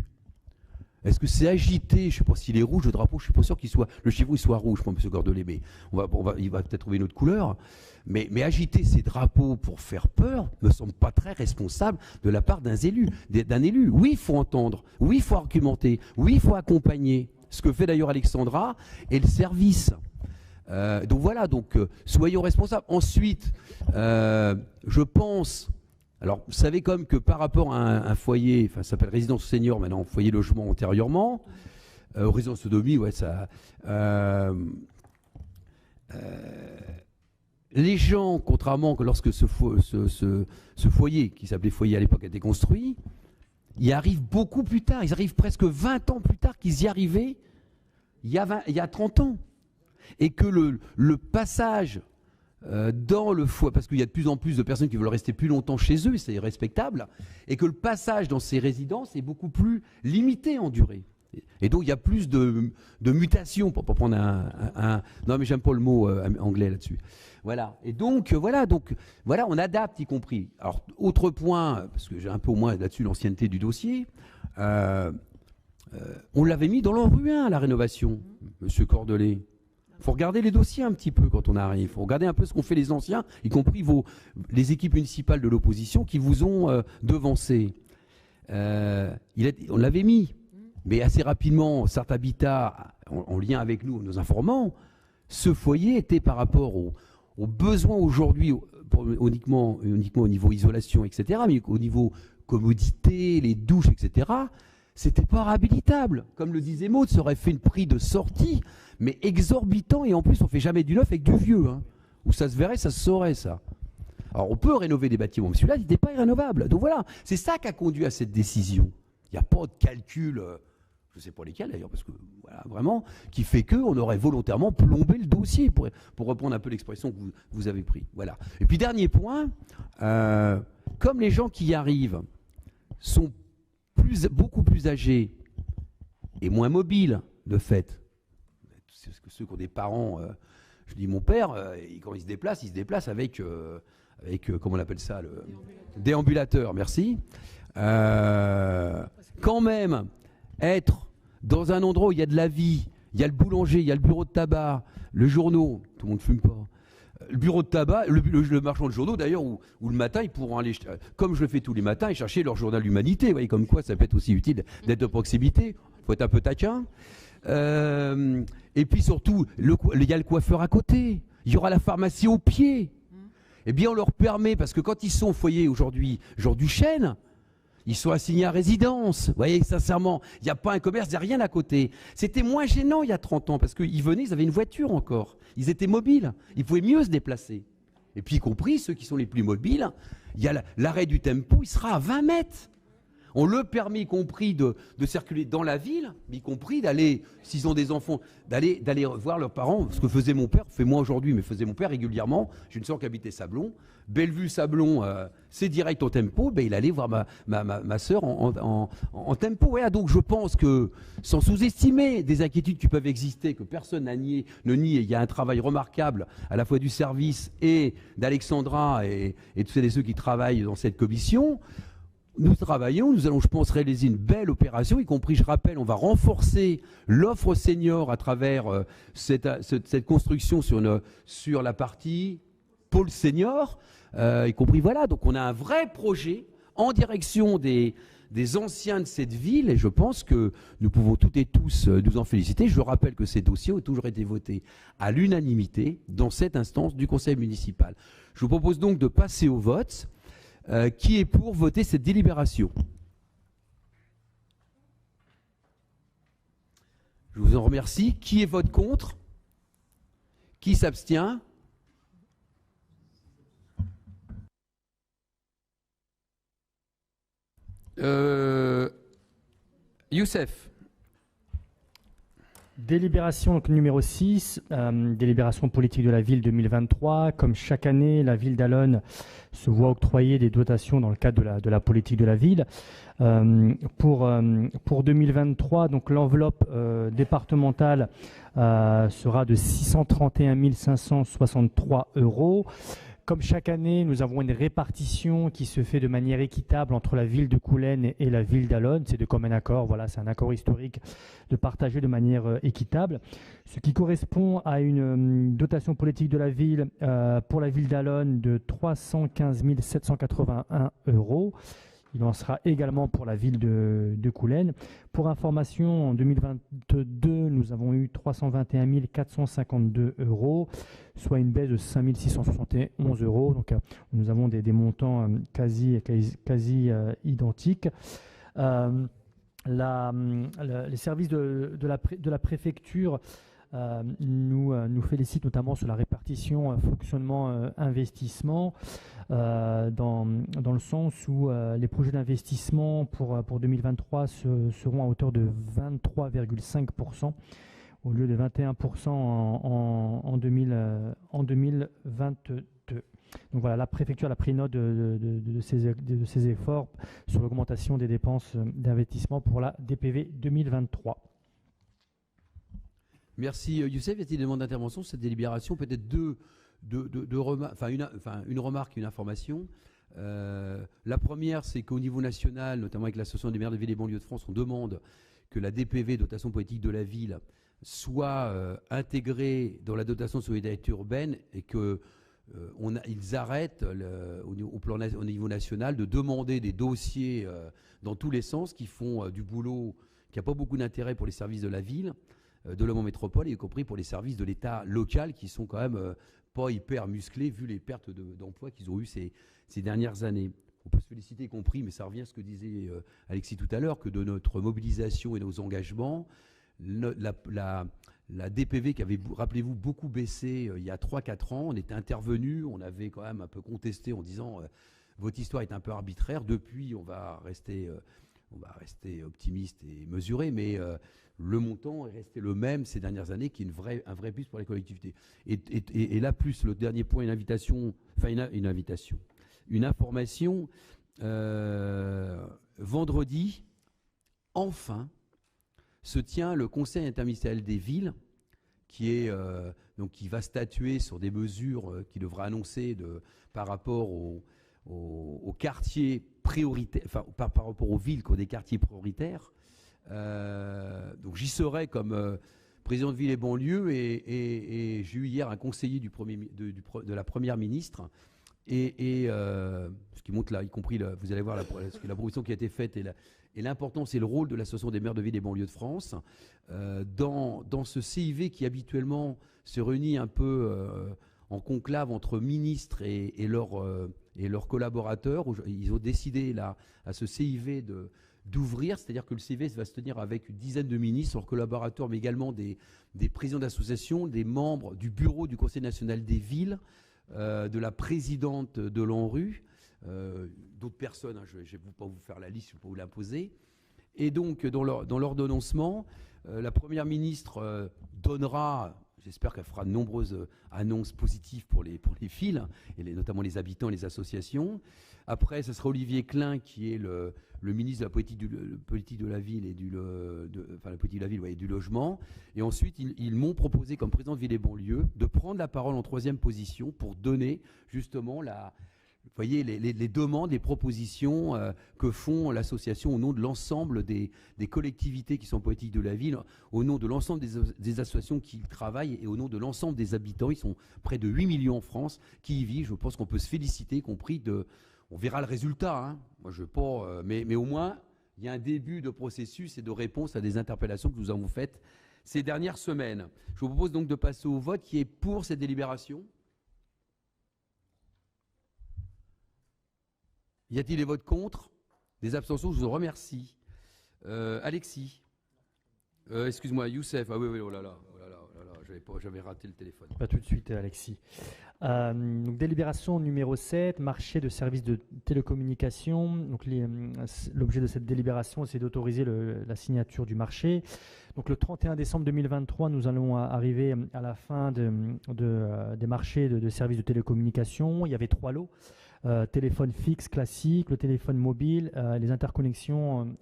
est-ce que c'est agité? Je ne sais pas s'il est rouge, le drapeau, je ne suis pas sûr qu'il soit, le chevaux il soit rouge, pour M. Gordelet, mais il va peut-être trouver une autre couleur. Mais agiter ces drapeaux pour faire peur ne me semble pas très responsable de la part d'un élu. Oui, il faut entendre, oui, il faut argumenter, oui, il faut accompagner. Ce que fait d'ailleurs Alexandra et le service. Donc voilà, soyons responsables. Ensuite, je pense, alors vous savez comme que par rapport à un foyer, enfin ça s'appelle résidence senior maintenant, foyer logement antérieurement, résidence sodomie, ouais, ça. Les gens, contrairement que lorsque ce foyer, qui s'appelait foyer à l'époque, a été construit, ils arrivent beaucoup plus tard, ils arrivent presque 20 ans plus tard qu'ils y arrivaient il y a 30 ans. Et que le passage dans le foyer, parce qu'il y a de plus en plus de personnes qui veulent rester plus longtemps chez eux, et c'est respectable, et que le passage dans ces résidences est beaucoup plus limité en durée. Et donc il y a plus de mutations, pour prendre non mais j'aime pas le mot anglais là-dessus. Voilà. Et donc voilà, on adapte y compris. Alors autre point, parce que j'ai un peu au moins là-dessus l'ancienneté du dossier, on l'avait mis dans l'Anruin, la rénovation, Monsieur Cordelet. Il faut regarder les dossiers un petit peu quand on arrive. Il faut regarder un peu ce qu'ont fait les anciens, y compris les équipes municipales de l'opposition qui vous ont devancé. On l'avait mis. Mais assez rapidement, Start Habitat, en lien avec nous, nos informant, ce foyer était par rapport aux besoins aujourd'hui, uniquement au niveau isolation, etc., mais au niveau commodité, les douches, etc., c'était pas réhabilitable. Comme le disait Maud, ça aurait fait une prix de sortie, mais exorbitant, et en plus, on fait jamais du neuf avec du vieux. Hein, où ça se verrait, ça se saurait, ça. Alors, on peut rénover des bâtiments, mais celui-là, il n'était pas irrénovable. Donc voilà, c'est ça qui a conduit à cette décision. Il n'y a pas de calcul, je ne sais pas lesquels d'ailleurs, parce que voilà, vraiment, qui fait qu'on aurait volontairement plombé le dossier, pour reprendre un peu l'expression que vous avez pris. Voilà. Et puis, dernier point, comme les gens qui y arrivent sont beaucoup plus âgés et moins mobiles, de fait, ceux qui ont des parents, je dis mon père, quand il se déplace avec comment on appelle ça, le déambulateur, merci. Quand même, être dans un endroit où il y a de la vie, il y a le boulanger, il y a le bureau de tabac, le journaux, tout le monde ne fume pas, le bureau de tabac, le marchand de journaux d'ailleurs, où le matin ils pourront aller, comme je le fais tous les matins, et chercher leur journal Humanité. Vous voyez, comme quoi ça peut être aussi utile d'être de proximité. Il faut être un peu taquin. Et puis surtout, il y a le coiffeur à côté. Il y aura la pharmacie au pied. Eh bien, on leur permet, parce que quand ils sont au foyer aujourd'hui, genre du Chêne, ils sont assignés à résidence. Vous voyez, sincèrement, il n'y a pas un commerce, il n'y a rien à côté. C'était moins gênant il y a 30 ans, parce qu'ils venaient, ils avaient une voiture encore. Ils étaient mobiles, ils pouvaient mieux se déplacer. Et puis, y compris ceux qui sont les plus mobiles, il y a l'arrêt du tempo, il sera à 20 mètres. On leur permet, y compris de circuler dans la ville, y compris d'aller, s'ils ont des enfants, d'aller voir leurs parents. Ce que faisait mon père, fait moi aujourd'hui, mais faisait mon père régulièrement. J'ai une soeur qui habitait Sablon. Bellevue-Sablon, c'est direct au tempo. Ben, il allait voir ma soeur en tempo. Ouais, donc je pense que, sans sous-estimer des inquiétudes qui peuvent exister, que personne ne nie, il y a un travail remarquable à la fois du service et d'Alexandra et de ceux qui travaillent dans cette commission. nous travaillons, nous allons, je pense, réaliser une belle opération, y compris, je rappelle, on va renforcer l'offre senior à travers cette construction sur la partie pôle senior, y compris, voilà, donc on a un vrai projet en direction des anciens de cette ville, et je pense que nous pouvons toutes et tous nous en féliciter. Je rappelle que ces dossiers ont toujours été votés à l'unanimité dans cette instance du conseil municipal. Je vous propose donc de passer au vote. Qui est pour voter cette délibération? Je vous en remercie. Qui vote contre? Qui s'abstient? Youssef. Délibération donc, numéro 6, délibération politique de la ville 2023. Comme chaque année, la ville d'Allonnes se voit octroyer des dotations dans le cadre de la politique de la ville. Pour 2023, donc l'enveloppe départementale sera de 631 563 €. Comme chaque année, nous avons une répartition qui se fait de manière équitable entre la ville de Coulennes et la ville d'Allonnes. C'est de commun accord, voilà, c'est un accord historique de partager de manière équitable. Ce qui correspond à une dotation politique de la ville pour la ville d'Allonnes de 315 781 €. Il en sera également pour la ville de Coulennes. Pour information, en 2022, nous avons eu 321 452 €, soit une baisse de 5 671 €. Donc, nous avons des montants quasi identiques. Les services de la préfecture nous félicitent notamment sur la répartition fonctionnement investissement dans le sens où les projets d'investissement pour 2023 seront à hauteur de 23,5% au lieu de 21% en 2022. Donc voilà, la préfecture a pris note de ces efforts sur l'augmentation des dépenses d'investissement pour la DPV 2023. Merci Youssef. Y a-t-il des demandes d'intervention sur cette délibération? Peut-être une remarque et une information. La première, c'est qu'au niveau national, notamment avec l'Association des maires de villes et banlieues de France, on demande que la DPV, dotation politique de la ville, soit intégrée dans la dotation de solidarité urbaine et qu'ils arrêtent au niveau national de demander des dossiers dans tous les sens qui font du boulot qui n'a pas beaucoup d'intérêt pour les services de la ville, de la métropole, y compris pour les services de l'État local qui sont quand même pas hyper musclés vu les pertes d'emplois qu'ils ont eues ces dernières années. On peut se féliciter, y compris, mais ça revient à ce que disait Alexis tout à l'heure, que de notre mobilisation et nos engagements, la DPV qui avait, rappelez-vous, beaucoup baissé il y a 3-4 ans, on était intervenu, on avait quand même un peu contesté en disant votre histoire est un peu arbitraire. Depuis, on va rester optimiste et mesuré, mais le montant est resté le même ces dernières années, qui est un vrai plus pour les collectivités. Et là, plus le dernier point, une information. Vendredi, enfin, se tient le Conseil interministériel des villes, qui va statuer sur des mesures qu'il devra annoncer par rapport aux quartiers prioritaires, enfin par rapport aux villes qui ont des quartiers prioritaires. Donc j'y serai comme président de ville et banlieue, et j'ai eu hier un conseiller de la première ministre, et ce qui montre là, y compris vous allez voir la proposition qui a été faite et l'importance et le rôle de l'association des maires de ville et banlieues de France dans ce CIV qui habituellement se réunit un peu en conclave entre ministres et leurs collaborateurs. Ils ont décidé là à ce CIV d'ouvrir, c'est-à-dire que le CIV va se tenir avec une dizaine de ministres, leurs collaborateurs, mais également des présidents d'associations, des membres du bureau du Conseil national des villes, de la présidente de l'ANRU, d'autres personnes, je ne vais pas vous faire la liste, je ne vais pas vous l'imposer. Et donc, dans l'ordonnancement, la Première ministre donnera, j'espère qu'elle fera de nombreuses annonces positives pour les villes, et notamment les habitants et les associations. Après, ce sera Olivier Klein, qui est le ministre de la politique de la ville et la politique de la ville et du logement. Et ensuite, ils m'ont proposé, comme président de ville et banlieue, de prendre la parole en troisième position pour donner justement Vous voyez les demandes, les propositions que font l'association au nom de l'ensemble des collectivités qui sont politiques de la ville, au nom de l'ensemble des associations qui y travaillent et au nom de l'ensemble des habitants. Ils sont près de 8 millions en France qui y vivent. Je pense qu'on peut se féliciter, y compris de... On verra le résultat. Hein. Moi, je veux pas... mais au moins, il y a un début de processus et de réponse à des interpellations que nous avons faites ces dernières semaines. Je vous propose donc de passer au vote qui est pour cette délibération. Y a-t-il des votes contre? Des abstentions? Je vous remercie. Alexis. Excuse-moi, Youssef. Ah oui, oh là là, j'avais raté le téléphone. Pas tout de suite, Alexis. Donc, délibération numéro 7, marché de services de télécommunications. Donc, l'objet de cette délibération, c'est d'autoriser la signature du marché. Donc, le 31 décembre 2023, nous allons arriver à la fin des marchés de services de télécommunications. Il y avait 3 lots. Téléphone fixe classique, le téléphone mobile, les interconnexions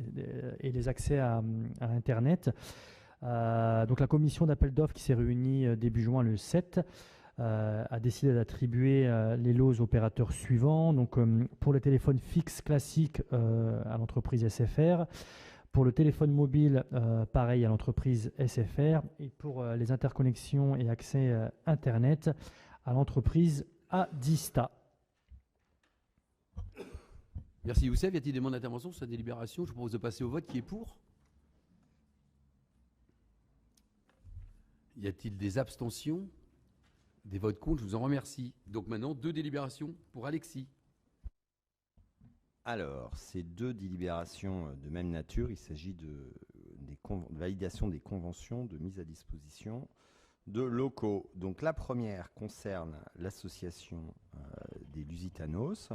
et les accès à Internet. Donc la commission d'appel d'offres qui s'est réunie début juin le 7 a décidé d'attribuer les lots aux opérateurs suivants. Donc pour le téléphone fixe classique à l'entreprise SFR, pour le téléphone mobile pareil à l'entreprise SFR et pour les interconnexions et accès Internet à l'entreprise Adista. Merci Youssef. Y a-t-il des demandes d'intervention sur cette délibération? Je vous propose de passer au vote. Qui est pour? Y a-t-il des abstentions? Des votes contre? Je vous en remercie. Donc maintenant, 2 délibérations pour Alexis. Alors, ces 2 délibérations de même nature, il s'agit de validation des conventions de mise à disposition de locaux. Donc la première concerne l'association des Lusitanos.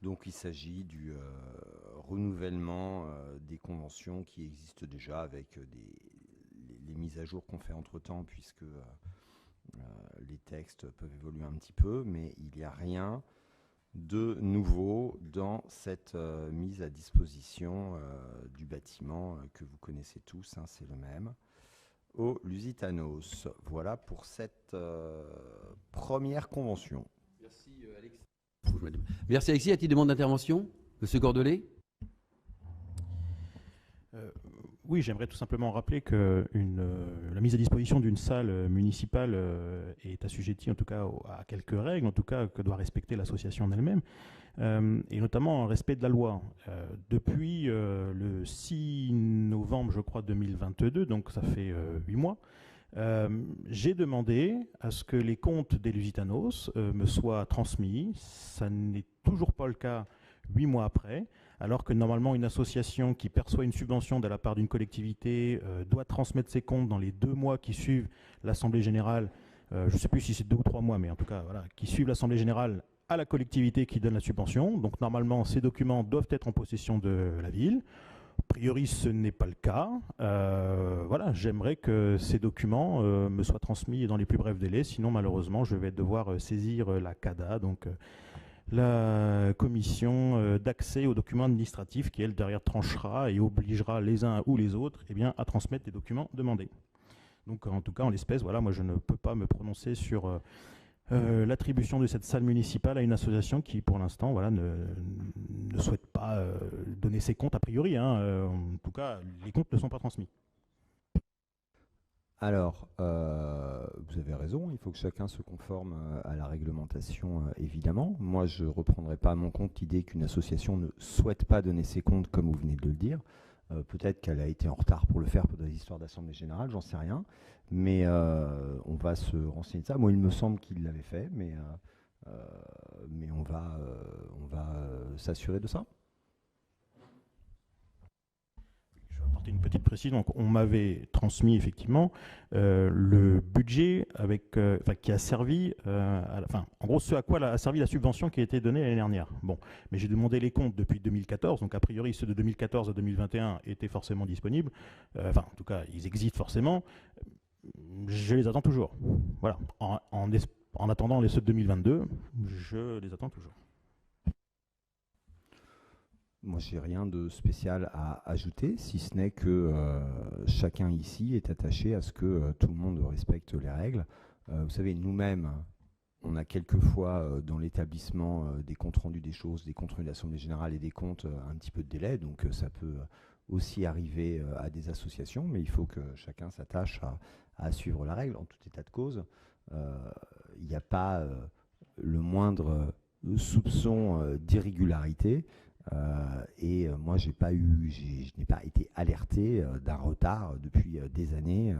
Donc il s'agit du renouvellement des conventions qui existent déjà avec les mises à jour qu'on fait entre-temps, puisque les textes peuvent évoluer un petit peu, mais il n'y a rien de nouveau dans cette mise à disposition du bâtiment que vous connaissez tous, hein, c'est le même, aux Lusitanos. Voilà pour cette première convention. Merci Alexis. Merci Alexis. Y a-t-il des demandes d'intervention? Monsieur Cordelet? Oui, j'aimerais tout simplement rappeler que la mise à disposition d'une salle municipale est assujettie en tout cas à quelques règles, en tout cas que doit respecter l'association en elle-même, et notamment en respect de la loi. Depuis le 6 novembre, je crois, 2022, donc ça fait 8 mois, j'ai demandé à ce que les comptes des Lusitanos me soient transmis. Ça n'est toujours pas le cas 8 mois après, alors que normalement une association qui perçoit une subvention de la part d'une collectivité doit transmettre ses comptes dans les 2 mois qui suivent l'Assemblée Générale, je ne sais plus si c'est 2 ou 3 mois, mais en tout cas, voilà, qui suivent l'Assemblée Générale à la collectivité qui donne la subvention. Donc normalement, ces documents doivent être en possession de la ville. A priori, ce n'est pas le cas. Voilà, j'aimerais que ces documents me soient transmis dans les plus brefs délais. Sinon, malheureusement, je vais devoir saisir la CADA, donc la commission d'accès aux documents administratifs, qui, elle, derrière, tranchera et obligera les uns ou les autres à transmettre les documents demandés. Donc, en tout cas, en l'espèce, voilà, moi, je ne peux pas me prononcer sur l'attribution de cette salle municipale à une association qui, pour l'instant, voilà, ne souhaite pas donner ses comptes a priori. Hein, en tout cas, les comptes ne sont pas transmis. Alors, vous avez raison, il faut que chacun se conforme à la réglementation, évidemment. Moi, je ne reprendrai pas à mon compte l'idée qu'une association ne souhaite pas donner ses comptes, comme vous venez de le dire. Peut-être qu'elle a été en retard pour le faire pour des histoires d'Assemblée Générale, j'en sais rien. Mais on va se renseigner de ça. Moi, il me semble qu'il l'avait fait, mais on va s'assurer de ça. Je vais apporter une petite précision. Donc, on m'avait transmis effectivement le budget qui a servi, en gros, ce à quoi a servi la subvention qui a été donnée l'année dernière. Bon, mais j'ai demandé les comptes depuis 2014, donc a priori ceux de 2014 à 2021 étaient forcément disponibles. En tout cas, ils existent forcément. Je les attends toujours. Voilà. En attendant les ceux de 2022, je les attends toujours. Moi, j'ai rien de spécial à ajouter, si ce n'est que chacun ici est attaché à ce que tout le monde respecte les règles. Vous savez, nous-mêmes, on a quelquefois dans l'établissement des comptes rendus des choses, des comptes rendus d'assemblée générale et des comptes, un petit peu de délai, donc ça peut aussi arriver à des associations, mais il faut que chacun s'attache à suivre la règle. En tout état de cause, il n'y a pas le moindre soupçon d'irrégularité. Et moi, je n'ai pas été alerté d'un retard depuis des années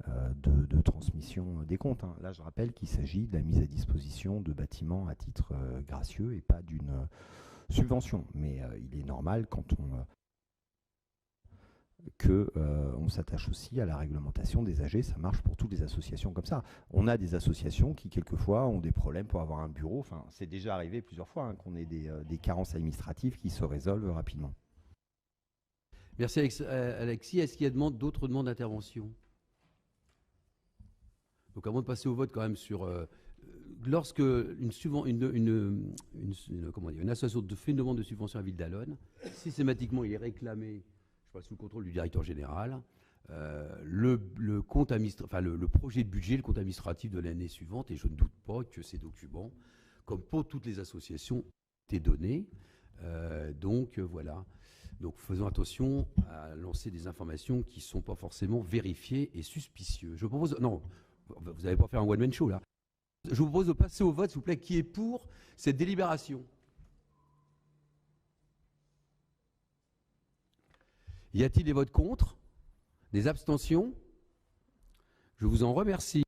de transmission des comptes. Là, je rappelle qu'il s'agit de la mise à disposition de bâtiments à titre gracieux et pas d'une subvention. Mais il est normal quand on s'attache aussi à la réglementation des AG. Ça marche pour toutes les associations comme ça. On a des associations qui, quelquefois, ont des problèmes pour avoir un bureau. Enfin, c'est déjà arrivé plusieurs fois qu'on ait des carences administratives qui se résolvent rapidement. Merci Alexis. Est-ce qu'il y a d'autres demandes d'intervention? Donc avant de passer au vote quand même sur... lorsque une association fait une demande de subvention à Ville d'Allonne, systématiquement il est réclamé sous le contrôle du directeur général, le projet de budget, le compte administratif de l'année suivante, et je ne doute pas que ces documents, comme pour toutes les associations, étaient donnés. Donc voilà. Donc faisons attention à lancer des informations qui ne sont pas forcément vérifiées et suspicieuses. Je propose... Non, vous n'allez pas faire un one-man show là. Je vous propose de passer au vote, s'il vous plaît, qui est pour cette délibération? Y a-t-il des votes contre? Des abstentions? Je vous en remercie.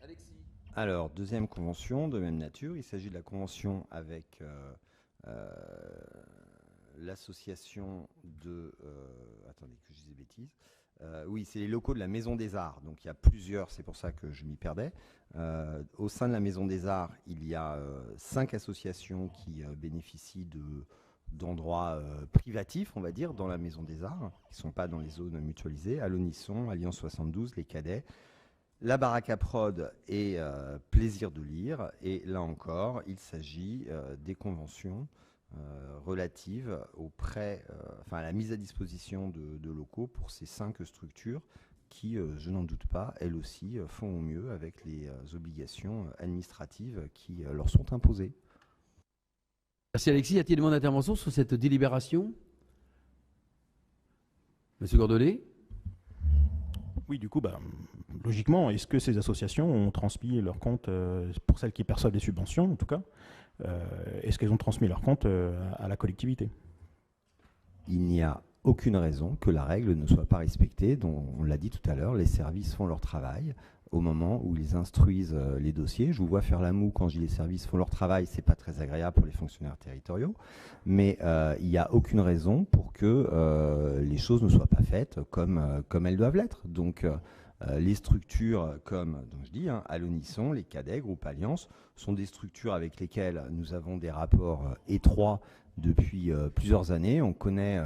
Alexis. Alors, deuxième convention de même nature. Il s'agit de la convention avec l'association de... attendez que je dise des bêtises. Oui, c'est les locaux de la Maison des Arts. Donc, il y a plusieurs, c'est pour ça que je m'y perdais. Au sein de la Maison des Arts, il y a 5 associations qui bénéficient d'endroits privatifs, on va dire, dans la Maison des Arts, qui ne sont pas dans les zones mutualisées, Alonisson, Alliance 72, les Cadets, la Baraque à Prod et Plaisir de lire. Et là encore, il s'agit des conventions relatives au prêt, à la mise à disposition de locaux pour ces 5 structures qui, je n'en doute pas, elles aussi font au mieux avec les obligations administratives qui leur sont imposées. Merci Alexis. Y a-t-il des demandes d'intervention sur cette délibération? Monsieur Gordelet? Oui, du coup, logiquement, est-ce que ces associations ont transmis leurs comptes, pour celles qui perçoivent des subventions en tout cas, est-ce qu'elles ont transmis leurs comptes à la collectivité? Il n'y a aucune raison que la règle ne soit pas respectée. Dont on l'a dit tout à l'heure, les services font leur travail au moment où ils instruisent les dossiers. Je vous vois faire la moue quand je dis les services font leur travail, c'est pas très agréable pour les fonctionnaires territoriaux, mais il n'y a aucune raison pour que les choses ne soient pas faites comme elles doivent l'être. Donc les structures comme donc je dis, Alonisson, les Cadets, Groupe Alliance, sont des structures avec lesquelles nous avons des rapports étroits depuis plusieurs années. On connaît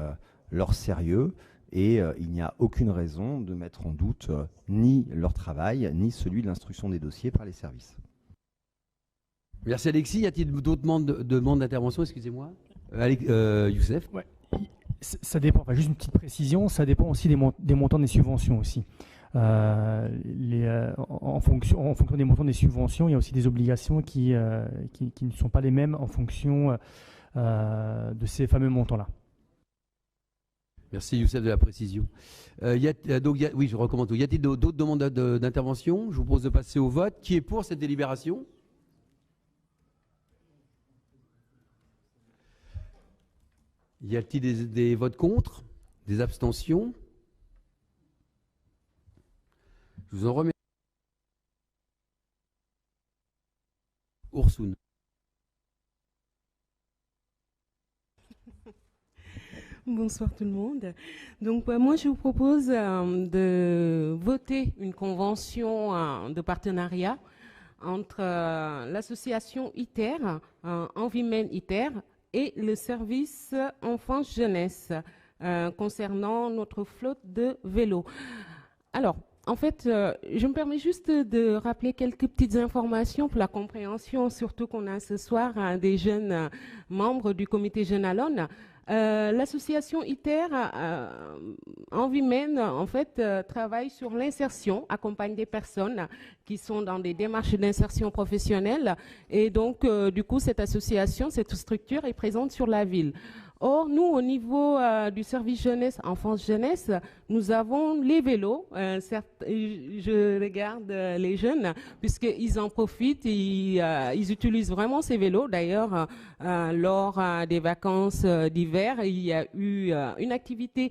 leur sérieux. Et il n'y a aucune raison de mettre en doute ni leur travail, ni celui de l'instruction des dossiers par les services. Merci Alexis. Y a-t-il d'autres demandes d'intervention? Excusez-moi. Youssef? Ouais. Ça dépend, juste une petite précision, ça dépend aussi des montants des subventions aussi. En fonction des montants des subventions, il y a aussi des obligations qui ne sont pas les mêmes en fonction de ces fameux montants-là. Merci Youssef de la précision. Oui, je recommande tout. Y a-t-il d'autres demandes d'intervention? Je vous propose de passer au vote. Qui est pour cette délibération? Y a-t-il des votes contre? Des abstentions? Je vous en remercie. Ursoun. Bonsoir tout le monde. Donc moi je vous propose de voter une convention de partenariat entre l'association ITER, Envimène ITER, et le service enfance-jeunesse concernant notre flotte de vélos. Alors, en fait, je me permets juste de rappeler quelques petites informations pour la compréhension, surtout qu'on a ce soir des jeunes membres du comité Jeune Allonne. L'association ITER Envie Mène, en fait, travaille sur l'insertion, accompagne des personnes qui sont dans des démarches d'insertion professionnelle. Et donc, du coup, cette association, cette structure est présente sur la ville. Or, nous, au niveau du service jeunesse, enfance-jeunesse, nous avons les vélos. Certes, je regarde les jeunes, puisqu'ils en profitent, ils utilisent vraiment ces vélos. D'ailleurs, lors des vacances d'hiver, il y a eu une activité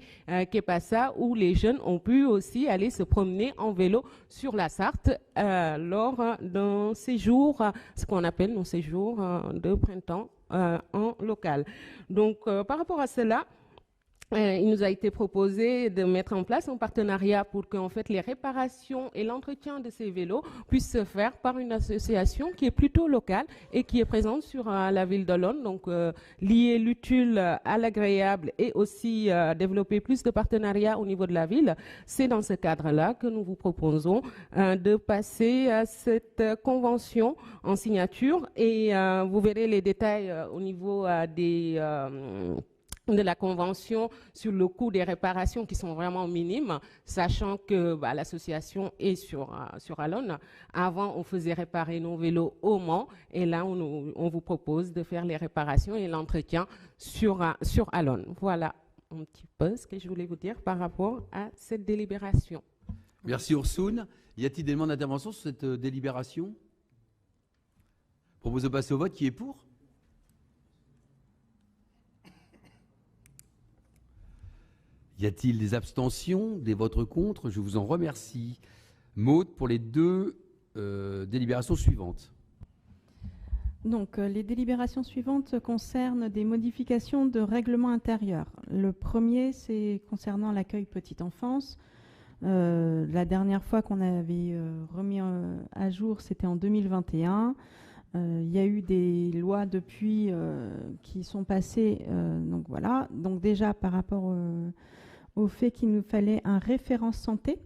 qui est passée où les jeunes ont pu aussi aller se promener en vélo sur la Sarthe lors d'un séjour, ce qu'on appelle nos séjours de printemps en local. Donc, par rapport à cela, il nous a été proposé de mettre en place un partenariat pour que en fait, les réparations et l'entretien de ces vélos puissent se faire par une association qui est plutôt locale et qui est présente sur la ville d'Olonne. Donc, lier l'utile à l'agréable et aussi développer plus de partenariats au niveau de la ville. C'est dans ce cadre-là que nous vous proposons de passer à cette convention en signature et vous verrez les détails au niveau de la convention sur le coût des réparations qui sont vraiment minimes, sachant que l'association est sur Olonne. Avant, on faisait réparer nos vélos au Mans et là, on vous propose de faire les réparations et l'entretien sur Olonne. Voilà un petit peu ce que je voulais vous dire par rapport à cette délibération. Merci Ursoun. Y a-t-il des demandes d'intervention sur cette délibération? Propose de passer au vote. Qui est pour? Y a-t-il des abstentions, des votes contre? Je vous en remercie. Maud, pour les deux délibérations suivantes. Donc, les délibérations suivantes concernent des modifications de règlement intérieur. Le premier, c'est concernant l'accueil petite enfance. La dernière fois qu'on avait remis à jour, c'était en 2021. Il y a eu des lois depuis qui sont passées. Donc voilà. Donc déjà, par rapport au fait qu'il nous fallait un référent santé,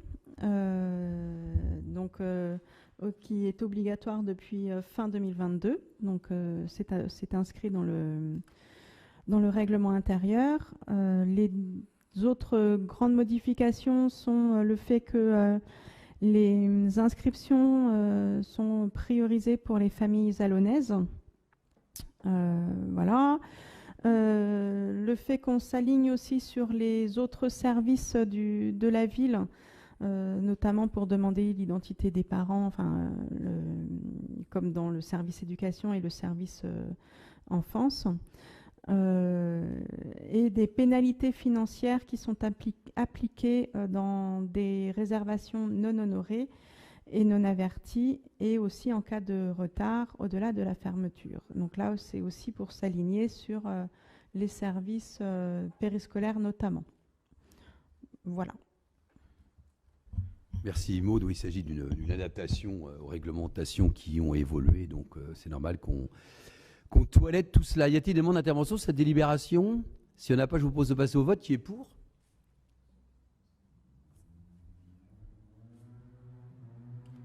qui est obligatoire depuis fin 2022. Donc, c'est inscrit dans le règlement intérieur. Les autres grandes modifications sont le fait que les inscriptions sont priorisées pour les familles alonaises. Voilà. Le fait qu'on s'aligne aussi sur les autres services de la ville, notamment pour demander l'identité des parents, comme dans le service éducation et le service enfance, et des pénalités financières qui sont appliquées dans des réservations non honorées et non averties, et aussi en cas de retard au-delà de la fermeture. Donc là, c'est aussi pour s'aligner sur les services périscolaires notamment. Voilà. Merci Maud. Oui, il s'agit d'une adaptation aux réglementations qui ont évolué, donc c'est normal qu'on toilette tout cela. Y a-t-il des demandes d'intervention sur cette délibération? S'il n'y en a pas, je vous propose de passer au vote. Qui est pour?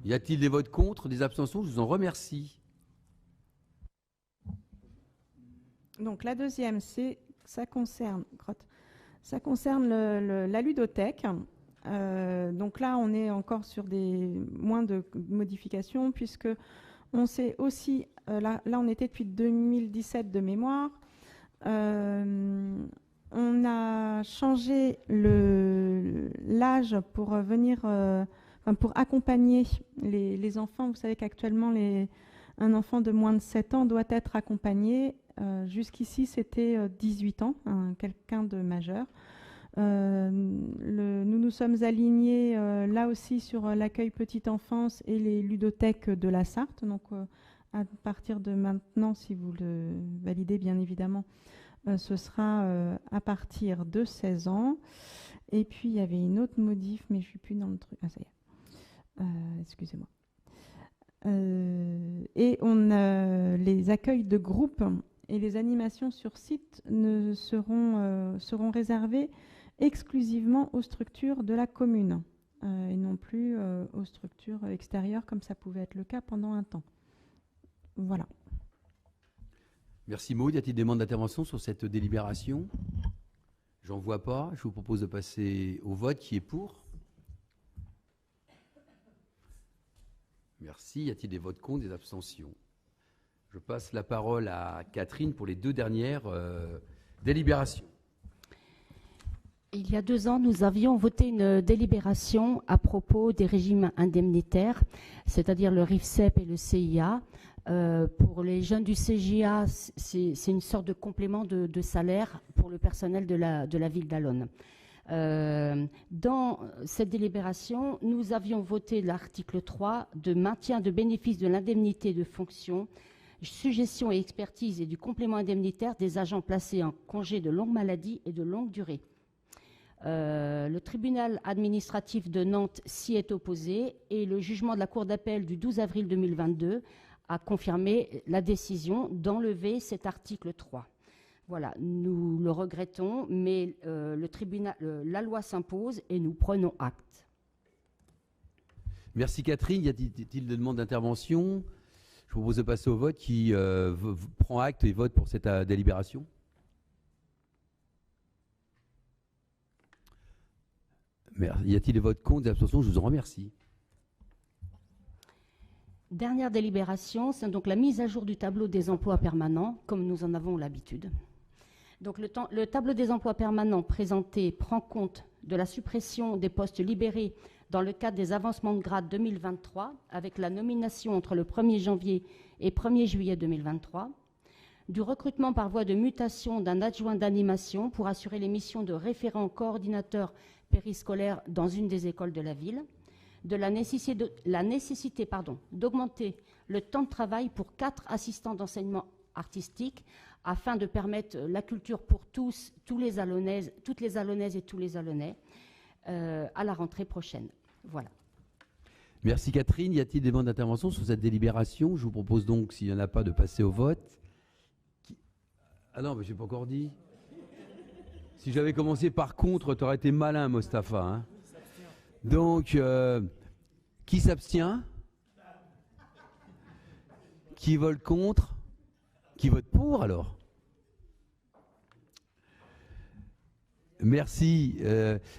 Y a-t-il des votes contre, des abstentions? Je vous en remercie. Donc la deuxième, ça concerne la ludothèque. Donc là, on est encore sur moins de modifications, puisque on s'est aussi, là on était depuis 2017 de mémoire, on a changé l'âge pour venir, pour accompagner les enfants. Vous savez qu'actuellement, un enfant de moins de 7 ans doit être accompagné. Jusqu'ici, c'était 18 ans, quelqu'un de majeur. Nous nous sommes alignés là aussi sur l'accueil petite enfance et les ludothèques de la Sarthe. Donc, à partir de maintenant, si vous le validez, bien évidemment, ce sera à partir de 16 ans. Et puis, il y avait une autre modif, mais je ne suis plus dans le truc. Ah, ça y est. Excusez-moi. Et les accueils de groupe et les animations sur site seront réservées exclusivement aux structures de la commune et non plus aux structures extérieures comme ça pouvait être le cas pendant un temps. Voilà. Merci Maud. Y a-t-il des demandes d'intervention sur cette délibération? J'en vois pas. Je vous propose de passer au vote. Qui est pour? Merci. Y a-t-il des votes contre, des abstentions? Je passe la parole à Catherine pour les 2 dernières délibérations. Il y a 2 ans, nous avions voté une délibération à propos des régimes indemnitaires, c'est-à-dire le RIFSEP et le CIA. Pour les jeunes du CJA, c'est une sorte de complément de salaire pour le personnel de la ville d'Allonnes. Dans cette délibération, nous avions voté l'article 3 de maintien de bénéfice de l'indemnité de fonction, suggestion et expertise et du complément indemnitaire des agents placés en congé de longue maladie et de longue durée. Le tribunal administratif de Nantes s'y est opposé et le jugement de la Cour d'appel du 12 avril 2022 a confirmé la décision d'enlever cet article 3. Voilà, nous le regrettons, mais la loi s'impose et nous prenons acte. Merci Catherine. Y a-t-il des demandes d'intervention? Je vous propose de passer au vote. Qui prend acte et vote pour cette délibération? Y a-t-il des votes contre, des abstentions? Je vous en remercie. Dernière délibération, c'est donc la mise à jour du tableau des emplois permanents, comme nous en avons l'habitude. Donc le tableau des emplois permanents présenté prend compte de la suppression des postes libérés dans le cadre des avancements de grade 2023, avec la nomination entre le 1er janvier et 1er juillet 2023, du recrutement par voie de mutation d'un adjoint d'animation pour assurer les missions de référent coordinateur périscolaire dans une des écoles de la ville, de la nécessité d'augmenter le temps de travail pour 4 assistants d'enseignement artistique afin de permettre la culture pour toutes les Allonnaises et tous les Allonnais à la rentrée prochaine. Voilà. Merci Catherine. Y a-t-il des demandes d'intervention sur cette délibération? Je vous propose donc, s'il n'y en a pas, de passer au vote. Ah non, mais je n'ai pas encore dit. Si j'avais commencé par contre, tu aurais été malin, Mostafa. Hein. Donc, qui s'abstient? Qui vote contre? Qui vote pour alors? Merci.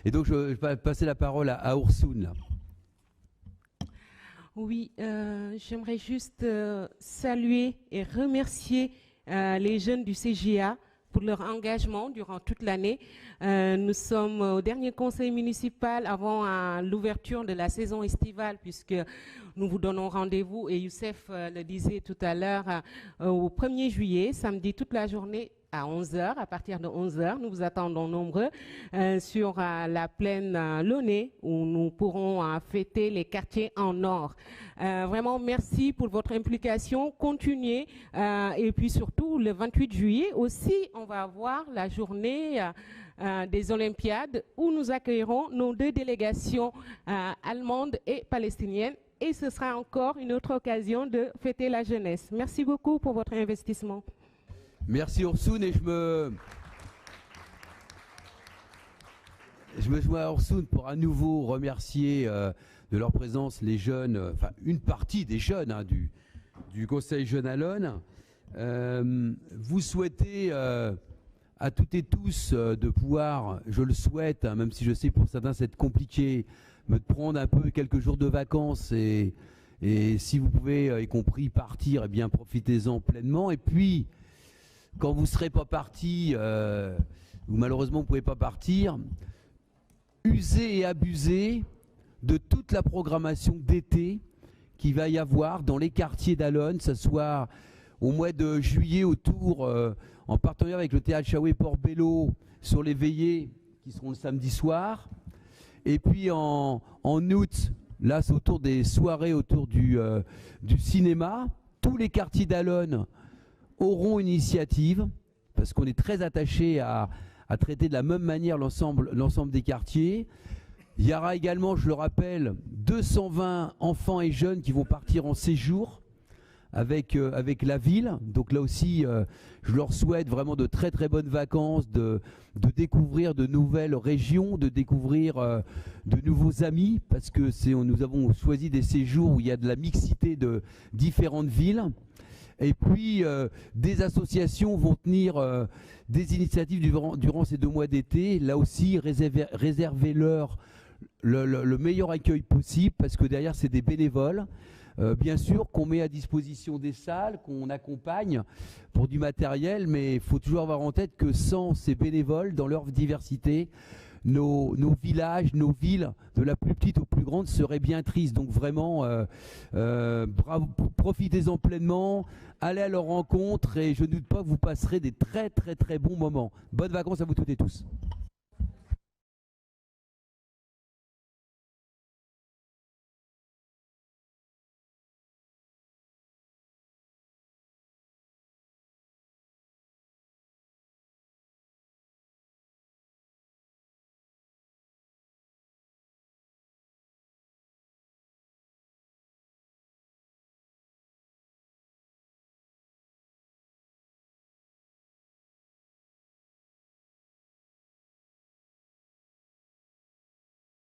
Et donc, je vais passer la parole à Ursoun. Là. Oui, j'aimerais juste saluer et remercier les jeunes du CJA pour leur engagement durant toute l'année. Nous sommes au dernier conseil municipal avant l'ouverture de la saison estivale, puisque nous vous donnons rendez-vous, et Youssef le disait tout à l'heure, au 1er juillet, samedi toute la journée, à 11h, à partir de 11h, nous vous attendons nombreux sur la plaine Launay où nous pourrons fêter les quartiers en or. Vraiment, merci pour votre implication. Continuez. Et puis surtout, le 28 juillet aussi, on va avoir la journée des Olympiades où nous accueillerons nos 2 délégations allemandes et palestiniennes. Et ce sera encore une autre occasion de fêter la jeunesse. Merci beaucoup pour votre investissement. Merci Ursoun, et je me joins à Ursoun pour à nouveau remercier de leur présence les jeunes, enfin une partie des jeunes du Conseil Jeunes Allonnes. Vous souhaitez à toutes et tous de pouvoir, je le souhaite, hein, même si je sais pour certains c'est compliqué, me prendre un peu quelques jours de vacances et si vous pouvez, y compris partir, eh bien profitez-en pleinement. Et puis, quand vous ne serez pas parti, ou malheureusement vous ne pouvez pas partir, usez et abusez de toute la programmation d'été qu'il va y avoir dans les quartiers d'Allonnes, que ce soit au mois de juillet autour, en partenariat avec le théâtre Chaoué Port-Bello, sur les veillées qui seront le samedi soir. Et puis en août, là c'est autour des soirées autour du cinéma. Tous les quartiers d'Allonnes auront une initiative, parce qu'on est très attaché à traiter de la même manière l'ensemble des quartiers. Il y aura également, je le rappelle, 220 enfants et jeunes qui vont partir en séjour avec la ville. Donc là aussi, je leur souhaite vraiment de très très bonnes vacances, de découvrir de nouvelles régions, de découvrir de nouveaux amis, parce que nous avons choisi des séjours où il y a de la mixité de différentes villes. Et puis, des associations vont tenir des initiatives durant ces 2 mois d'été. Là aussi, réservez-leur le meilleur accueil possible, parce que derrière, c'est des bénévoles. Bien sûr qu'on met à disposition des salles, qu'on accompagne pour du matériel, mais il faut toujours avoir en tête que sans ces bénévoles, dans leur diversité, nos villages, nos villes, de la plus petite aux plus grande, seraient bien tristes. Donc vraiment, profitez-en pleinement, allez à leur rencontre, et je ne doute pas que vous passerez des très très très bons moments. Bonnes vacances à vous toutes et tous.